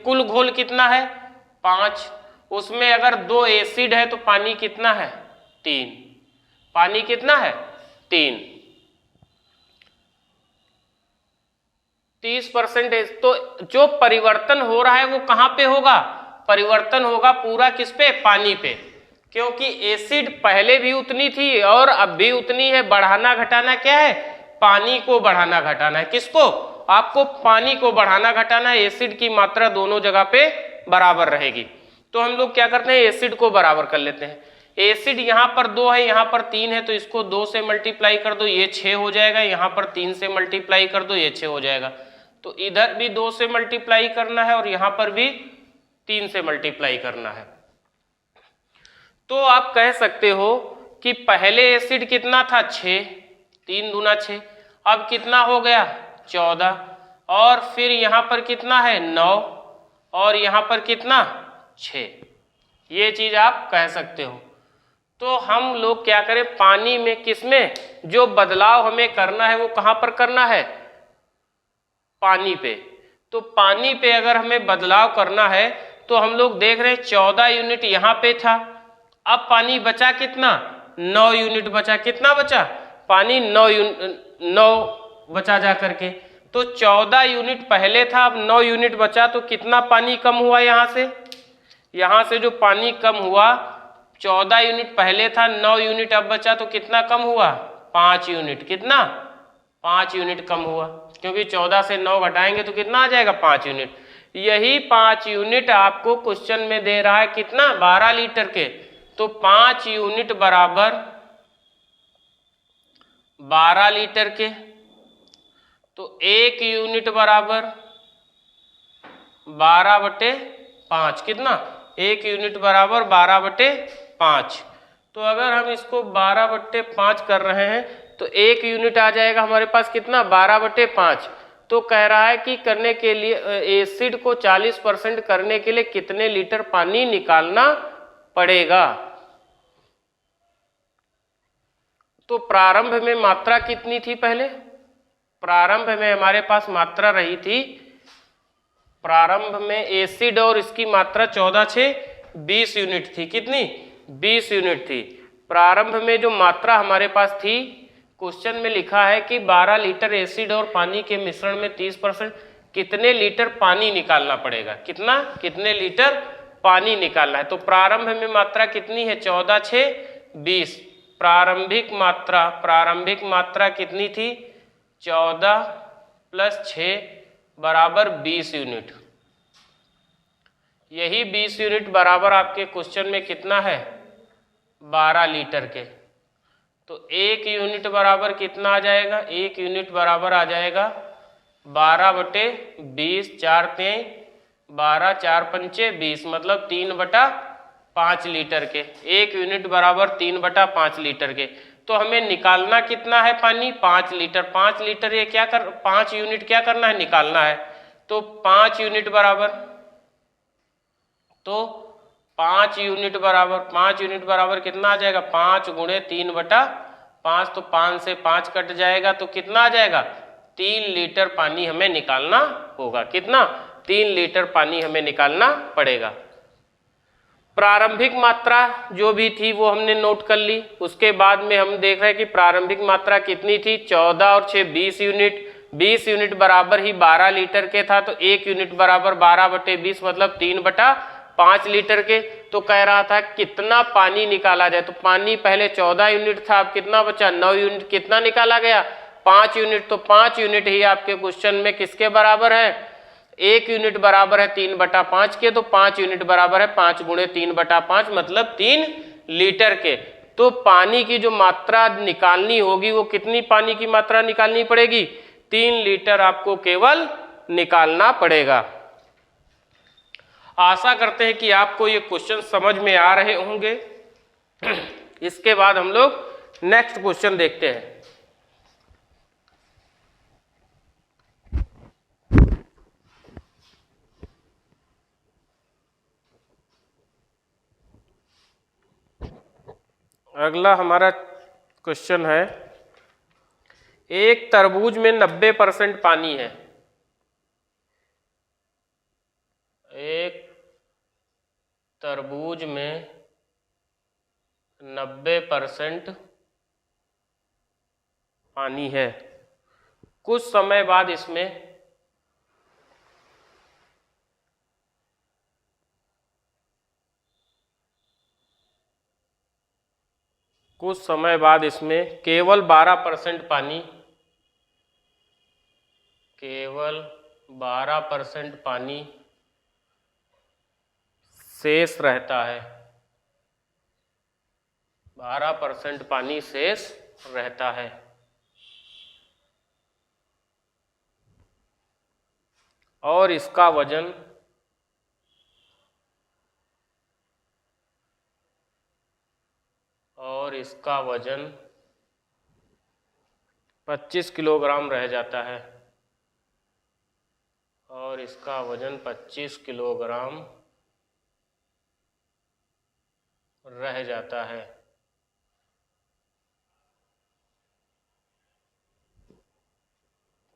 कुल घोल कितना है? 5। उसमें अगर 2 एसिड है तो पानी कितना है? 3। पानी कितना है? 3। 30%। तो जो परिवर्तन हो रहा है वो कहाँ पे होगा? परिवर्तन होगा पूरा किस पे? पानी पे। क्योंकि एसिड पहले भी उतनी थी और अब भी उतनी है। बढ़ाना घटाना क्या है? पानी को बढ़ाना घटाना है। किसको? आपको पानी को बढ़ाना घटाना है। एसिड की मात्रा दोनों जगह पे बराबर रहेगी। तो हम लोग क्या करते हैं? एसिड को बराबर कर लेते हैं। एसिड यहाँ पर 2 है, यहाँ पर 3 है, तो इसको 2 से मल्टीप्लाई कर दो, ये 6 हो जाएगा। यहाँ पर 3 से मल्टीप्लाई कर दो, ये 6 हो जाएगा। तो इधर भी 2 से मल्टीप्लाई करना है और यहाँ पर भी 3 से मल्टीप्लाई करना है। तो आप कह सकते हो कि पहले एसिड कितना था? 6। 3 दूना 6। अब कितना हो गया? 14। और फिर यहाँ पर कितना है? 9। और यहाँ पर कितना? 6। ये चीज आप कह सकते हो। तो हम लोग क्या करें? पानी में किसमें जो बदलाव हमें करना है वो कहाँ पर करना है? पानी पे। तो पानी पे अगर हमें बदलाव करना है तो हम लोग देख रहे हैं 14 यूनिट यहाँ पे था। अब पानी बचा कितना? 9 यूनिट बचा। कितना बचा? पानी 9 बचा जा करके। तो 14 यूनिट पहले था, अब 9 यूनिट बचा। तो कितना पानी कम हुआ यहाँ से? यहाँ से जो पानी कम हुआ, 14 यूनिट पहले था, 9 यूनिट अब बचा, तो कितना कम हुआ? 5 यूनिट। कितना? 5 यूनिट कम हुआ। क्योंकि 14 से 9 घटाएंगे तो कितना आ जाएगा? 5 यूनिट। यही 5 यूनिट आपको क्वेश्चन में दे रहा है कितना? 12 लीटर के। तो 5 यूनिट बराबर 12 लीटर के। तो 1 यूनिट बराबर 12/5। कितना? 1 यूनिट बराबर 12/5। तो अगर हम इसको 12/5 कर रहे हैं तो 1 यूनिट आ जाएगा हमारे पास कितना? 12/5। तो कह रहा है कि करने के लिए एसिड को 40% करने के लिए कितने लीटर पानी निकालना पड़ेगा? तो प्रारंभ में मात्रा कितनी थी? पहले प्रारंभ में हमारे पास मात्रा रही थी, प्रारंभ में एसिड और इसकी मात्रा 14 से 20 यूनिट थी। कितनी? 20 यूनिट थी। प्रारंभ में जो मात्रा हमारे पास थी, क्वेश्चन में लिखा है कि 12 लीटर एसिड और पानी के मिश्रण में 30%। कितने लीटर पानी निकालना पड़ेगा, कितने लीटर पानी निकालना है। तो प्रारंभ में मात्रा कितनी है, 14 6 20। प्रारंभिक मात्रा कितनी थी, 14 + 6 बराबर 20 यूनिट। यही 20 यूनिट बराबर आपके क्वेश्चन में कितना है, 12 लीटर के। तो 1 यूनिट बराबर कितना आ जाएगा, 1 यूनिट बराबर आ जाएगा 12/20, 4 3 12, 4 पंचे 20, मतलब 3/5 लीटर के। 1 यूनिट बराबर 3/5 लीटर के। तो हमें निकालना कितना है पानी, 5 लीटर। 5 लीटर ये 5 यूनिट क्या करना है, निकालना है। तो 5 यूनिट बराबर, तो 5 यूनिट बराबर कितना आ जाएगा, 5 × 3/5। तो 5 से 5 कट जाएगा, तो कितना आ जाएगा, 3 लीटर पानी हमें निकालना होगा। कितना, 3 लीटर पानी हमें निकालना पड़ेगा। प्रारंभिक मात्रा जो भी थी वो हमने नोट कर ली। उसके बाद में हम देख रहे हैं कि प्रारंभिक मात्रा कितनी थी, 14 और 6 20 यूनिट। 20 यूनिट बराबर ही 12 लीटर के था। तो 1 यूनिट बराबर 12/20, मतलब 3/5 लीटर के। तो कह रहा था कितना पानी निकाला जाए। तो पानी पहले 14 यूनिट था, अब कितना बचा, 9 यूनिट। कितना निकाला गया, 5 यूनिट। तो 5 यूनिट ही आपके क्वेश्चन में किसके बराबर है, 1 यूनिट बराबर है 3/5 के। तो 5 यूनिट बराबर है 5 × 3/5, मतलब 3 लीटर के। तो पानी की जो मात्रा निकालनी होगी वो कितनी पानी की मात्रा निकालनी पड़ेगी, 3 लीटर आपको केवल निकालना पड़ेगा। आशा करते हैं कि आपको ये क्वेश्चन समझ में आ रहे होंगे। इसके बाद हम लोग नेक्स्ट क्वेश्चन देखते हैं। अगला हमारा क्वेश्चन है, एक तरबूज में 90% पानी है। एक तरबूज में 90% पानी है। कुछ समय बाद इसमें केवल 12% पानी शेष रहता है। 12% पानी शेष रहता है। और इसका वजन और इसका वजन 25 किलोग्राम रह जाता है। और इसका वजन 25 किलोग्राम रह जाता है।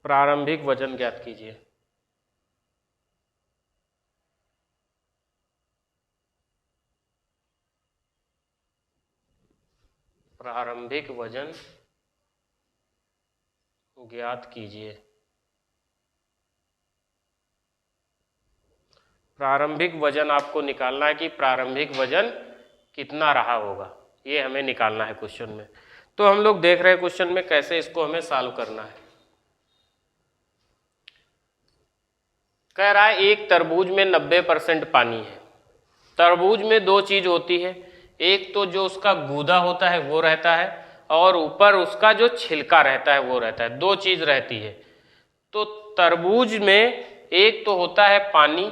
प्रारंभिक वजन ज्ञात कीजिए। प्रारंभिक वजन ज्ञात कीजिए। प्रारंभिक वजन आपको निकालना है कि प्रारंभिक वजन कितना रहा होगा, ये हमें निकालना है क्वेश्चन में। तो हम लोग देख रहे हैं क्वेश्चन में कैसे इसको हमें सॉल्व करना है। कह रहा है एक तरबूज में 90% पानी है। तरबूज में 2 चीज होती है, एक तो जो उसका गूदा होता है वो रहता है, और ऊपर उसका जो छिलका रहता है वो रहता है। 2 चीज रहती है। तो तरबूज में एक तो होता है पानी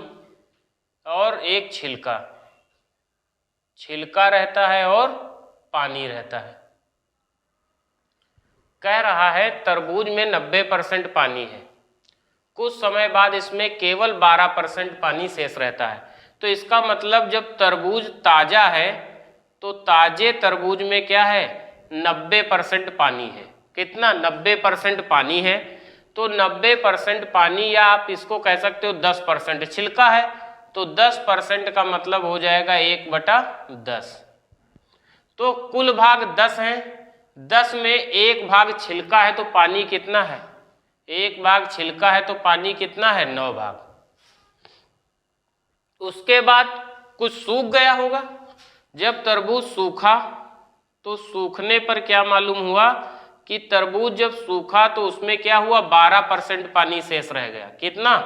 और एक छिलका रहता है और पानी रहता है। कह रहा है तरबूज में 90% पानी है। कुछ समय बाद इसमें केवल 12% पानी शेष रहता है। तो इसका मतलब जब तरबूज ताजा है तो ताजे तरबूज में क्या है, 90% पानी है। कितना, 90% पानी है। तो 90% पानी, या आप इसको कह सकते हो 10% छिलका है। तो 10% का मतलब हो जाएगा 1/10। तो कुल भाग 10 है, 10 में 1 भाग छिलका है। तो पानी कितना है, 1 भाग छिलका है तो पानी कितना है, 9 भाग। उसके बाद कुछ सूख गया होगा। जब तरबूज सूखा तो सूखने पर क्या मालूम हुआ कि तरबूज जब सूखा तो उसमें क्या हुआ, 12% पानी शेष रह गया। कितना,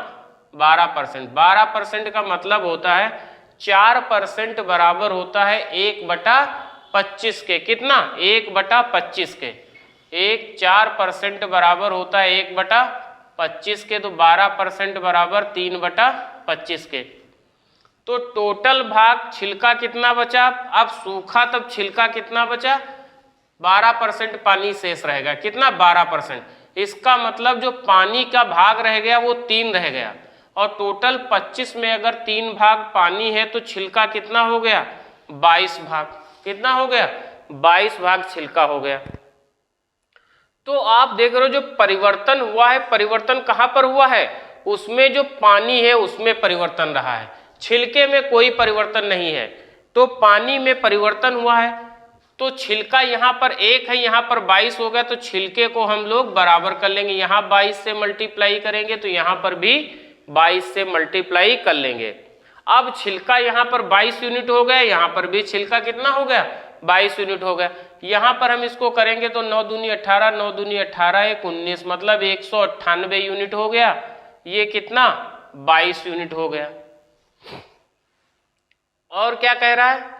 12%। 12% का मतलब होता है 4% बराबर होता है 1/25 के। कितना, 1/25 के। 4% बराबर होता है 1/25 के, तो 12% बराबर 3/25 के। तो टोटल भाग छिलका कितना बचा, अब सूखा तब छिलका कितना बचा, 12% पानी शेष रहेगा। कितना, 12%। इसका मतलब जो पानी का भाग रह गया वो 3 रह गया, और टोटल 25 में अगर 3 भाग पानी है तो छिलका कितना हो गया, 22 भाग। कितना हो गया, 22 भाग छिलका हो गया। तो आप देख रहे हो जो परिवर्तन हुआ है, परिवर्तन कहां पर हुआ है, उसमें जो पानी है उसमें परिवर्तन रहा है, छिलके में कोई परिवर्तन नहीं है। तो पानी में परिवर्तन हुआ है, तो छिलका यहाँ पर 1 है, यहाँ पर 22 हो गया, तो छिलके को हम लोग बराबर कर लेंगे। यहाँ 22 से मल्टीप्लाई करेंगे तो यहाँ पर भी 22 से मल्टीप्लाई कर लेंगे। अब छिलका यहाँ पर 22 यूनिट हो गया, यहाँ पर भी छिलका कितना हो गया, 22 यूनिट हो गया। यहाँ पर हम इसको करेंगे तो 9 दूनी 18, 9 दूनी 18, 1 19, मतलब 198 यूनिट हो गया। ये कितना, 22 यूनिट हो गया। और क्या कह रहा है,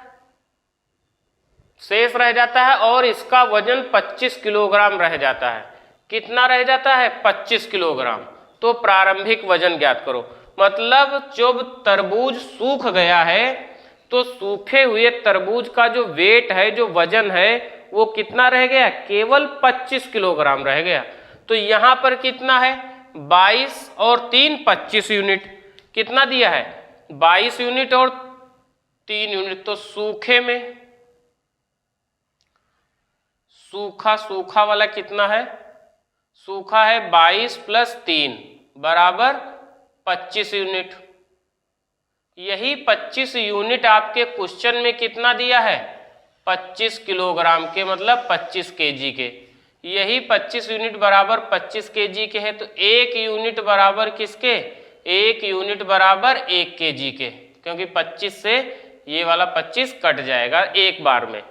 शेष रह जाता है और इसका वजन 25 किलोग्राम रह जाता है। कितना रह जाता है, 25 किलोग्राम। तो प्रारंभिक वजन ज्ञात करो। मतलब जब तरबूज सूख गया है तो सूखे हुए तरबूज का जो वेट है, जो वजन है, वो कितना रह गया, केवल 25 किलोग्राम रह गया। तो यहां पर कितना है, 22 और 3 25 यूनिट। कितना दिया है, 22 यूनिट और 3 यूनिट। तो सूखे में सूखा वाला कितना है, सूखा है 22 + 3 बराबर 25 यूनिट। यही 25 यूनिट आपके क्वेश्चन में कितना दिया है, 25 किलोग्राम के, मतलब 25 केजी के। यही 25 यूनिट बराबर 25 केजी के है, तो 1 यूनिट बराबर किसके, 1 यूनिट बराबर 1 केजी के, क्योंकि 25 से ये वाला 25 कट जाएगा एक बार में।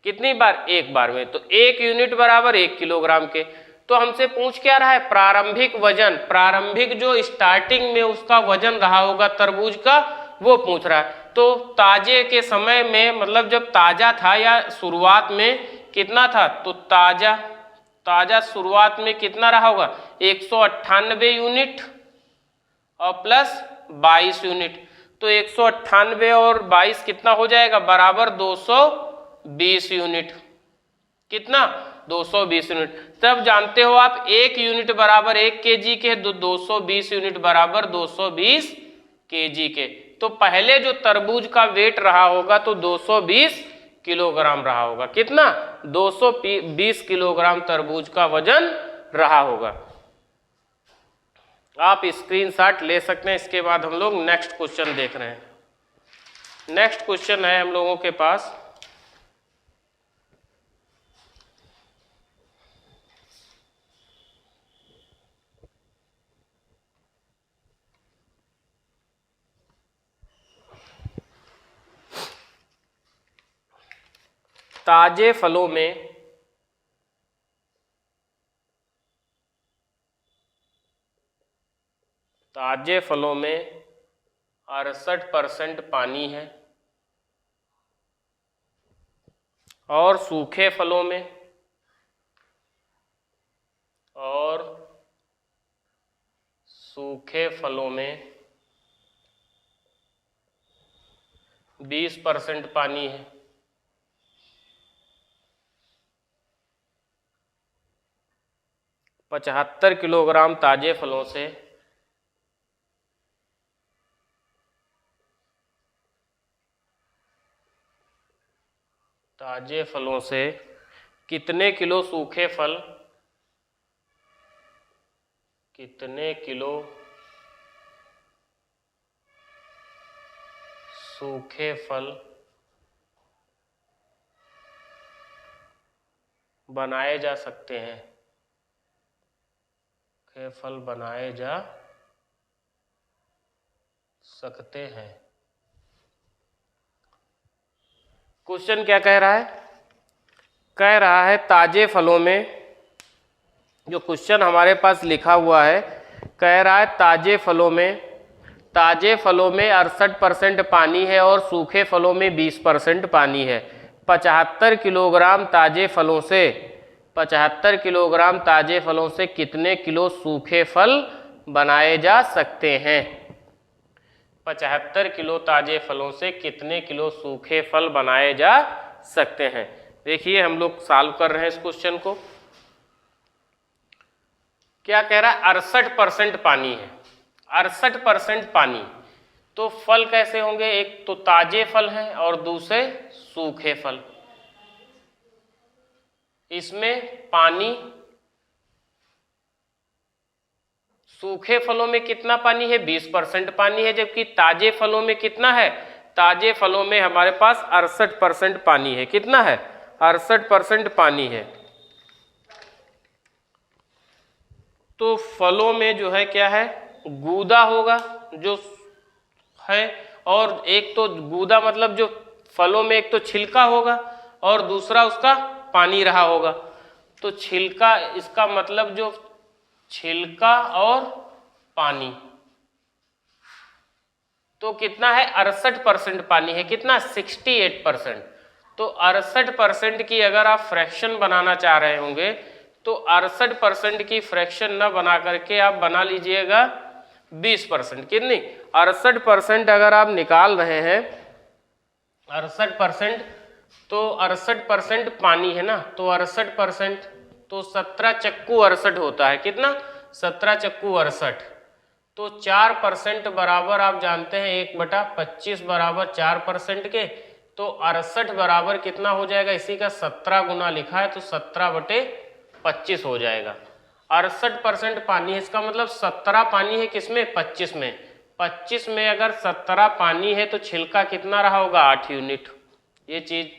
कितनी बार, एक बार में। तो 1 यूनिट बराबर 1 किलोग्राम के। तो हमसे पूछ क्या रहा है, प्रारंभिक वजन, प्रारंभिक जो स्टार्टिंग में उसका वजन रहा होगा तरबूज का, वो पूछ रहा है। तो ताजे के समय में, मतलब जब ताजा था या शुरुआत में कितना था, तो ताजा शुरुआत में कितना रहा होगा, 198 यूनिट और प्लस 22 यूनिट। तो 198 और 22 कितना हो जाएगा, बराबर 220 यूनिट। कितना, 220 यूनिट। तब जानते हो आप 1 यूनिट बराबर 1 केजी के, 220 यूनिट बराबर 220 केजी के। तो पहले जो तरबूज का वेट रहा होगा तो 220 किलोग्राम रहा होगा। कितना, 220 किलोग्राम तरबूज का वजन रहा होगा। आप स्क्रीनशॉट ले सकते हैं। इसके बाद हम लोग नेक्स्ट क्वेश्चन देख रहे हैं। नेक्स्ट क्वेश्चन है हम लोगों के पास, ताजे फलों में ताजे फलों में 68% पानी है, और सूखे फलों में 20% पानी है। 75 किलोग्राम ताजे फलों से कितने किलो सूखे फल बनाए जा सकते हैं। सूखे फल बनाए जा सकते हैं। क्वेश्चन क्या कह रहा है? कह रहा है ताजे फलों में, जो क्वेश्चन हमारे पास लिखा हुआ है, कह रहा है ताजे फलों में 68% पानी है और सूखे फलों में 20% पानी है। 75 किलोग्राम ताजे फलों से 75 किलोग्राम ताजे फलों से कितने किलो सूखे फल बनाए जा सकते हैं? 75 किलो ताजे फलों से कितने किलो सूखे फल बनाए जा सकते हैं? देखिए हम लोग सॉल्व कर रहे हैं इस क्वेश्चन को। क्या कह रहा है? 68% पानी है, 68% पानी, तो फल कैसे होंगे? एक तो ताजे फल हैं और दूसरे सूखे फल। इसमें पानी, सूखे फलों में कितना पानी है? 20% पानी है, जबकि ताजे फलों में कितना है? ताजे फलों में हमारे पास 68% पानी है। कितना है? 68% पानी है। तो फलों में जो है क्या है? गूदा होगा जो है, और एक तो गूदा मतलब जो फलों में एक तो छिलका होगा और दूसरा उसका पानी रहा होगा। तो छिलका, इसका मतलब जो छिलका और पानी, तो कितना है? 68% पानी है। कितना? 68%। तो 68% की अगर आप फ्रैक्शन बनाना चाह रहे होंगे तो 68% की फ्रैक्शन न बना करके आप बना लीजिएगा 20%। कितनी? 68% अगर आप निकाल रहे हैं 68%, तो 68% पानी है ना, तो 68%, तो 17 चक्कू 68 होता है। कितना? 17 चक्कू 68। तो 4% बराबर आप जानते हैं 1/25 बराबर 4% के, तो 68 बराबर कितना हो जाएगा? इसी का 17 गुना लिखा है तो 17/25 हो जाएगा। 68% पानी है, इसका मतलब 17 पानी है किसमें? 25 में। 25 में अगर 17 पानी है तो छिलका कितना रहा होगा? 8 यूनिट। ये चीज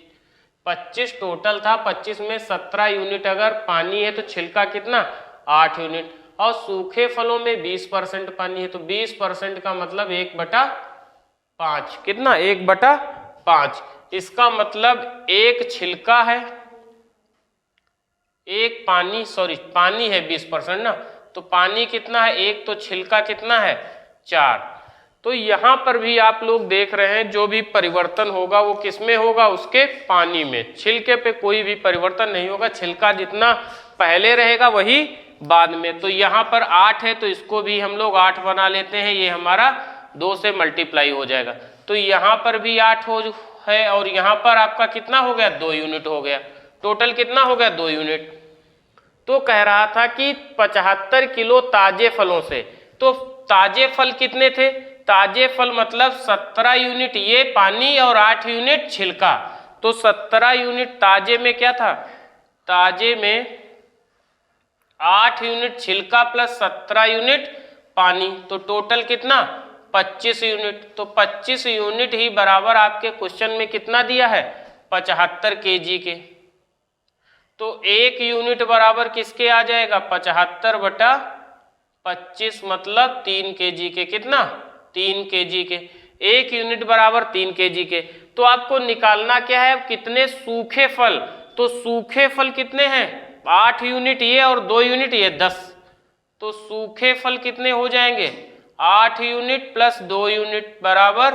25 टोटल था, 25 में 17 यूनिट अगर पानी है तो छिलका कितना? 8 यूनिट। और सूखे फलों में 20% पानी है, तो 20% का मतलब 1/5। कितना? 1/5। इसका मतलब एक छिलका है, एक पानी, सॉरी पानी है 20% ना, तो पानी कितना है? एक, तो छिलका कितना है? 4। तो यहां पर भी आप लोग देख रहे हैं जो भी परिवर्तन होगा वो किसमें होगा? उसके पानी में। छिलके पे कोई भी परिवर्तन नहीं होगा, छिलका जितना पहले रहेगा वही बाद में। तो यहाँ पर 8 है तो इसको भी हम लोग 8 बना लेते हैं, ये हमारा 2 से मल्टीप्लाई हो जाएगा। तो यहाँ पर भी 8 है और यहाँ पर आपका कितना हो गया? 2 यूनिट हो गया। टोटल कितना हो गया? 2 यूनिट। तो कह रहा था कि 75 किलो ताजे फलों से, तो ताजे फल कितने थे? ताजे फल मतलब 17 यूनिट ये पानी और 8 यूनिट छिलका। तो 17 यूनिट ताजे में क्या था? ताजे में 8 यूनिट छिलका प्लस 17 यूनिट पानी, तो टोटल कितना? 25 यूनिट। तो 25 यूनिट ही बराबर आपके क्वेश्चन में कितना दिया है? 75 केजी के। तो 1 यूनिट बराबर किसके आ जाएगा? 75/25 मतलब 3 केजी के। कितना? 3 केजी के। 1 यूनिट बराबर 3 केजी के। तो आपको निकालना क्या है? कितने सूखे फल? तो सूखे फल कितने हैं? 8 यूनिट ये और 2 यूनिट ये, 10। तो सूखे फल कितने हो जाएंगे? 8 यूनिट प्लस 2 यूनिट बराबर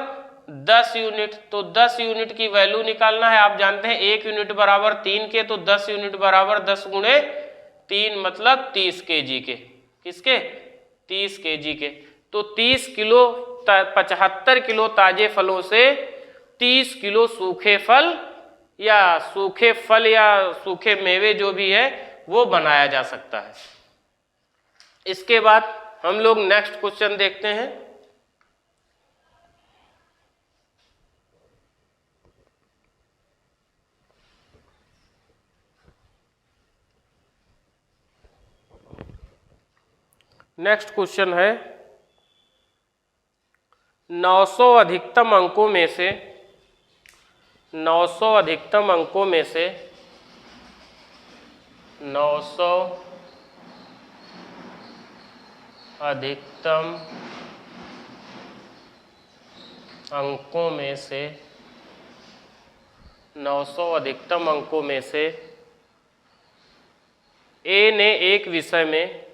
10 यूनिट। तो 10 यूनिट की वैल्यू निकालना है। आप जानते हैं 1 यूनिट बराबर 3 के, तो 10 यूनिट बराबर 10 गुणे 3 मतलब 30 केजी के। किसके? 30 केजी के। तो 30 किलो 75 किलो ताजे फलों से 30 किलो सूखे फल या सूखे मेवे जो भी है वो बनाया जा सकता है। इसके बाद हम लोग नेक्स्ट क्वेश्चन देखते हैं। नेक्स्ट क्वेश्चन है 900 अधिकतम अंकों में से 900 अधिकतम अंकों में से 900 अधिकतम अंकों में से 900 अधिकतम अंकों में से ए ने एक विषय में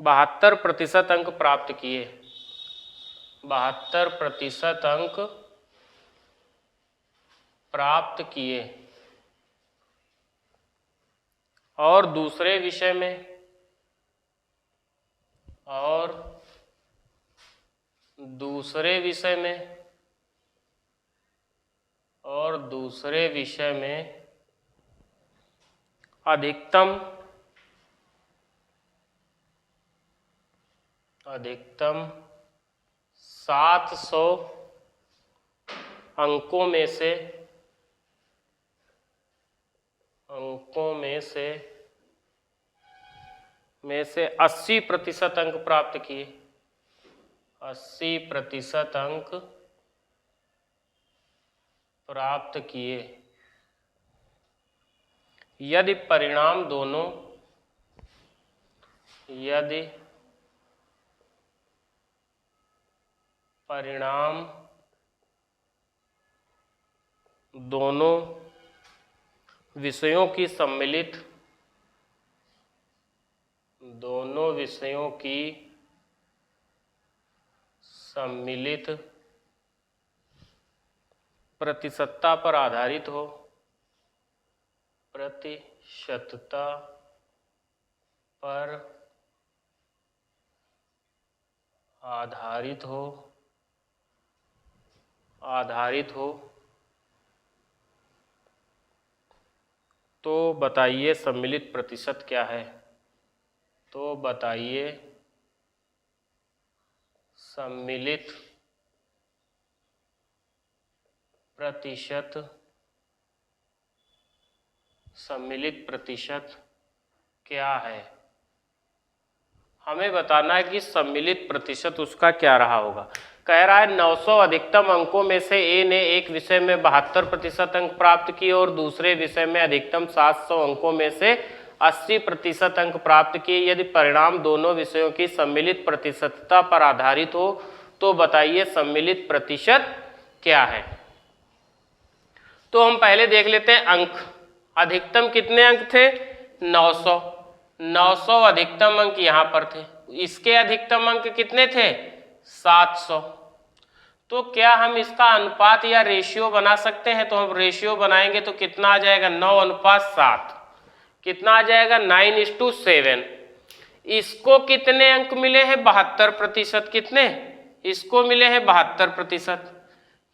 72% अंक प्राप्त किए। 72% अंक प्राप्त किए और दूसरे विषय में अधिकतम 700 अंकों में से 80% अंक प्राप्त किए। 80% अंक प्राप्त किए यदि परिणाम दोनों विषयों की सम्मिलित प्रतिशतता पर आधारित हो तो बताइए सम्मिलित प्रतिशत क्या है। तो बताइए सम्मिलित प्रतिशत क्या है। हमें बताना है कि सम्मिलित प्रतिशत उसका क्या रहा होगा। कह रहा है 900 अधिकतम अंकों में से ए ने एक विषय में 72% अंक प्राप्त किए और दूसरे विषय में अधिकतम 700 अंकों में से 80% अंक प्राप्त किए यदि परिणाम दोनों विषयों की सम्मिलित प्रतिशतता पर आधारित हो तो बताइए सम्मिलित प्रतिशत क्या है। तो हम पहले देख लेते हैं अंक। अधिकतम कितने अंक थे? 900 अधिकतम अंक यहाँ पर थे। इसके अधिकतम अंक कितने थे? 700। तो क्या हम इसका अनुपात या रेशियो बना सकते हैं? तो हम रेशियो बनाएंगे तो कितना आ जाएगा? 9:7। कितना आ जाएगा? 9:7। इसको कितने अंक मिले हैं? 72%। कितने? इसको मिले हैं 72%,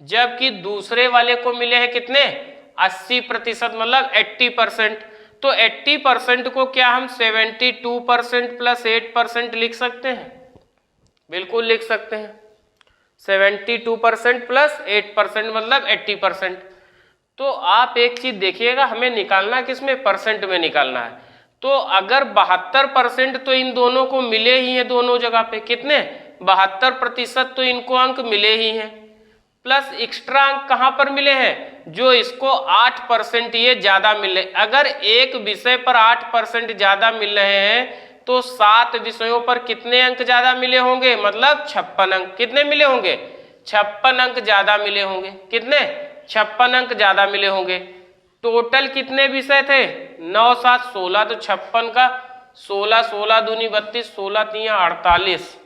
जबकि दूसरे वाले को मिले हैं कितने? 80%, मतलब 80%। तो 80% को क्या हम 72% प्लस 8% लिख सकते हैं? बिल्कुल लिख सकते हैं। 72% प्लस 8% मतलब 80%। तो आप एक चीज देखिएगा, हमें निकालना किसमें? परसेंट में निकालना है। तो अगर 72% तो इन दोनों को मिले ही हैं दोनों जगह पे। कितने? 72% तो इनको अंक मिले ही हैं, प्लस एक्स्ट्रा अंक कहां पर मिले हैं? जो इसको 8% ये ज्यादा मिले। अगर एक विषय पर 8% ज्यादा मिल रहे हैं तो 7 विषयों पर कितने अंक ज्यादा मिले होंगे? मतलब 56 अंक। कितने मिले होंगे? 56 अंक ज्यादा मिले होंगे। कितने? 56 अंक ज्यादा मिले होंगे। टोटल कितने विषय थे? 9 7 16। तो 56 का 16 16 दूनी 32, 16 तिया 48,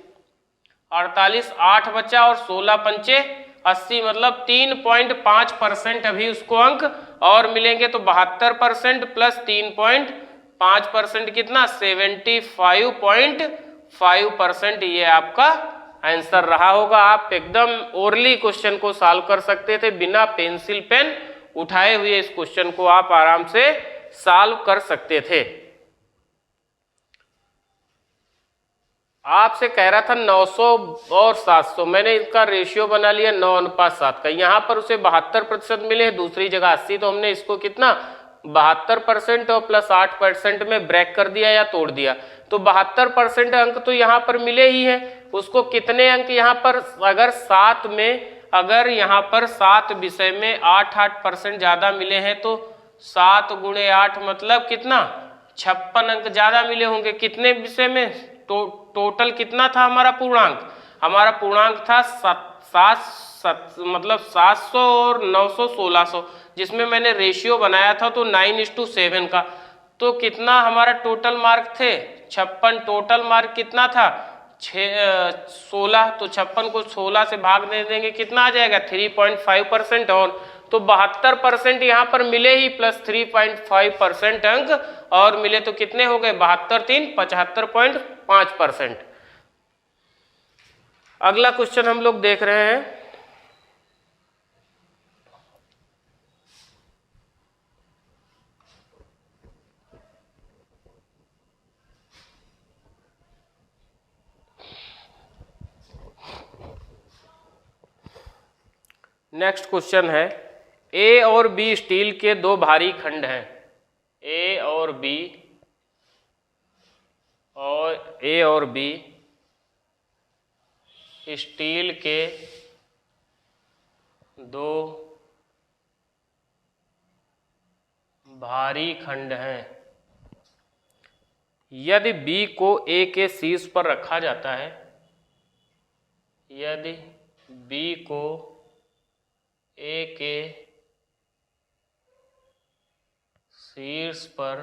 8 बचा और 16 पंचे 80, मतलब 3.5% अभी उसको अंक और मिलेंगे। तो 72% प्लस 3.5% कितना? 75.5% ये आपका आंसर रहा होगा। आप एकदम ओरली क्वेश्चन को सॉल्व कर सकते थे, बिना पेंसिल पेन उठाए हुए इस क्वेश्चन को आप आराम से सॉल्व कर सकते थे। आपसे कह रहा था 900 और 700, मैंने इसका रेशियो बना लिया 9:7 का। यहाँ पर उसे 72% मिले, दूसरी जगह 80। तो हमने इसको कितना? 72% और प्लस 8% में ब्रेक कर दिया या तोड़ दिया। तो 72% अंक तो यहाँ पर मिले ही हैं। उसको कितने अंक यहाँ पर? अगर 7 में अगर यहाँ पर 7 विषय में 8% ज़्यादा मिले हैं तो 7 गुणे 8 मतलब कितना, 56 अंक ज़्यादा मिले होंगे। कितने विषय में? टोटल कितना था हमारा पूर्णांक? हमारा पूर्णांक था 700 और 900 1600, जिसमें मैंने रेशियो बनाया था तो 9:7 का। तो कितना हमारा टोटल मार्क थे? 56। टोटल मार्क कितना था? 16। तो 56 को 16 से भाग दे देंगे, कितना आ जाएगा? 3.5% और तो 72% यहाँ पर मिले ही, प्लस 3.5% अंक और मिले तो कितने हो गए? 72 3 75.5%। अगला क्वेश्चन हम लोग देख रहे हैं। नेक्स्ट क्वेश्चन है, ए और बी स्टील के दो भारी खंड हैं। ए और बी स्टील के दो भारी खंड हैं। यदि बी को ए के शीर्ष पर रखा जाता है, यदि बी को ए के शीर्ष पर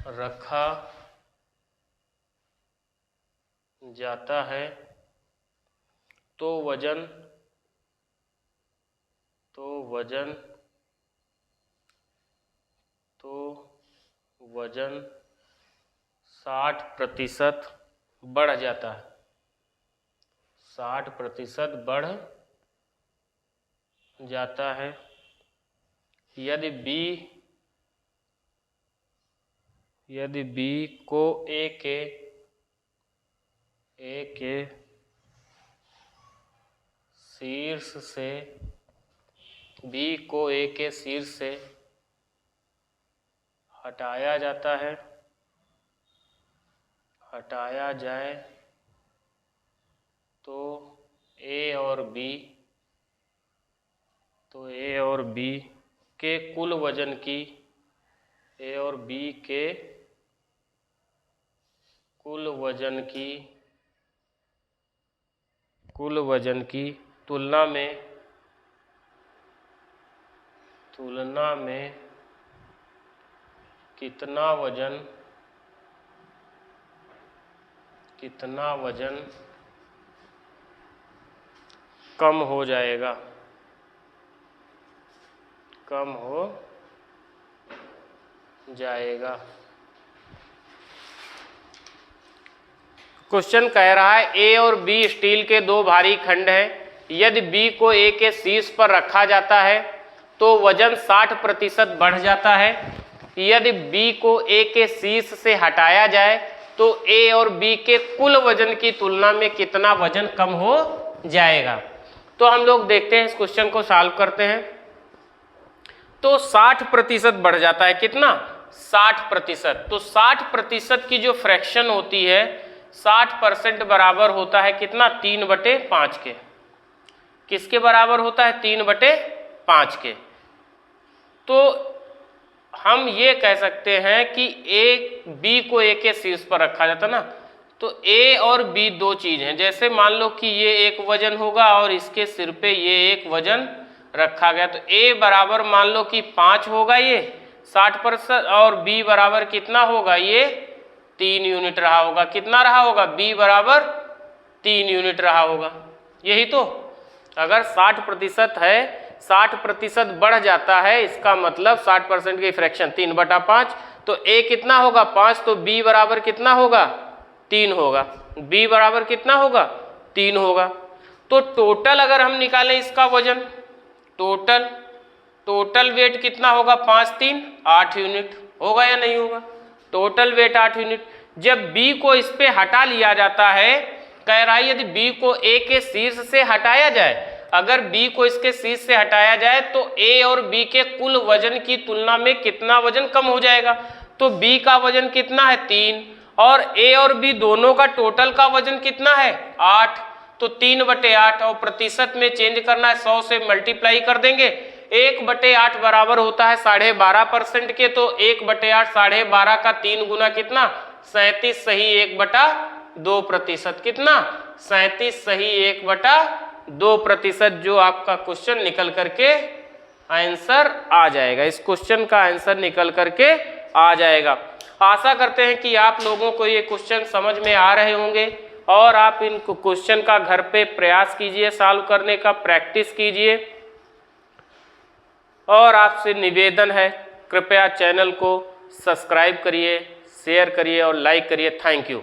रखा जाता है तो वजन 60% बढ़ जाता है। 60% बढ़ जाता है। यदि बी को ए के शीर्ष से हटाया जाए तो ए और बी के कुल वजन की तुलना में कितना वजन कम हो जाएगा। क्वेश्चन कह रहा है ए और बी स्टील के दो भारी खंड हैं। यदि बी को ए के शीर्ष पर रखा जाता है तो वजन 60% बढ़ जाता है। यदि बी को ए के शीर्ष से हटाया जाए तो ए और बी के कुल वजन की तुलना में कितना वजन कम हो जाएगा। तो हम लोग देखते हैं, इस क्वेश्चन को सॉल्व करते हैं। तो 60% बढ़ जाता है, कितना? 60%। तो 60% की जो फ्रैक्शन होती है, 60% बराबर होता है कितना? 3/5 के। किसके बराबर होता है? 3/5 के। तो हम ये कह सकते हैं कि बी को ए के शीर्ष पर रखा जाता ना, तो ए और बी दो चीज हैं। जैसे मान लो कि ये एक वजन होगा और इसके सिर पे ये एक वजन रखा गया, तो ए बराबर मान लो कि 5 होगा ये 60%, और बी बराबर कितना होगा? ये 3 यूनिट रहा होगा। कितना रहा होगा? बी बराबर 3 यूनिट रहा होगा। यही तो, अगर 60% है, 60% बढ़ जाता है, इसका मतलब 60% की फ्रैक्शन 3/5, तो ए कितना होगा? 5, तो बी बराबर कितना होगा? 3 होगा। बी बराबर कितना होगा? 3 होगा। तो टोटल अगर हम निकालें इसका वजन, टोटल वेट कितना होगा? 5 3 8 यूनिट होगा या नहीं होगा? Total weight 8 unit. जब बी को इस पे हटा लिया जाता है, कह रहा है यदि बी को ए के शीर्ष से हटाया जाए, अगर बी को इसके शीर्ष से हटाया जाए तो ए और बी के कुल वजन की तुलना में कितना वजन कम हो जाएगा। तो बी का वजन कितना है? 3, और ए और बी दोनों का टोटल का वजन कितना है? 8। तो 3/8 और प्रतिशत में चेंज करना है, 100 से मल्टीप्लाई कर देंगे। 1/8 बराबर होता है 12.5% के, तो 1/8 12.5 का 3 गुना कितना 37 सही 1/2%। कितना 37 सही 1/2%, जो आपका क्वेश्चन निकल करके आंसर आ जाएगा। इस क्वेश्चन का आंसर निकल करके आ जाएगा। आशा करते हैं कि आप लोगों को ये क्वेश्चन समझ में आ रहे होंगे और आप इन क्वेश्चन का घर पे प्रयास कीजिए, सॉल्व करने का प्रैक्टिस कीजिए। और आपसे निवेदन है, कृपया चैनल को सब्सक्राइब करिए, शेयर करिए और लाइक करिए। Thank you.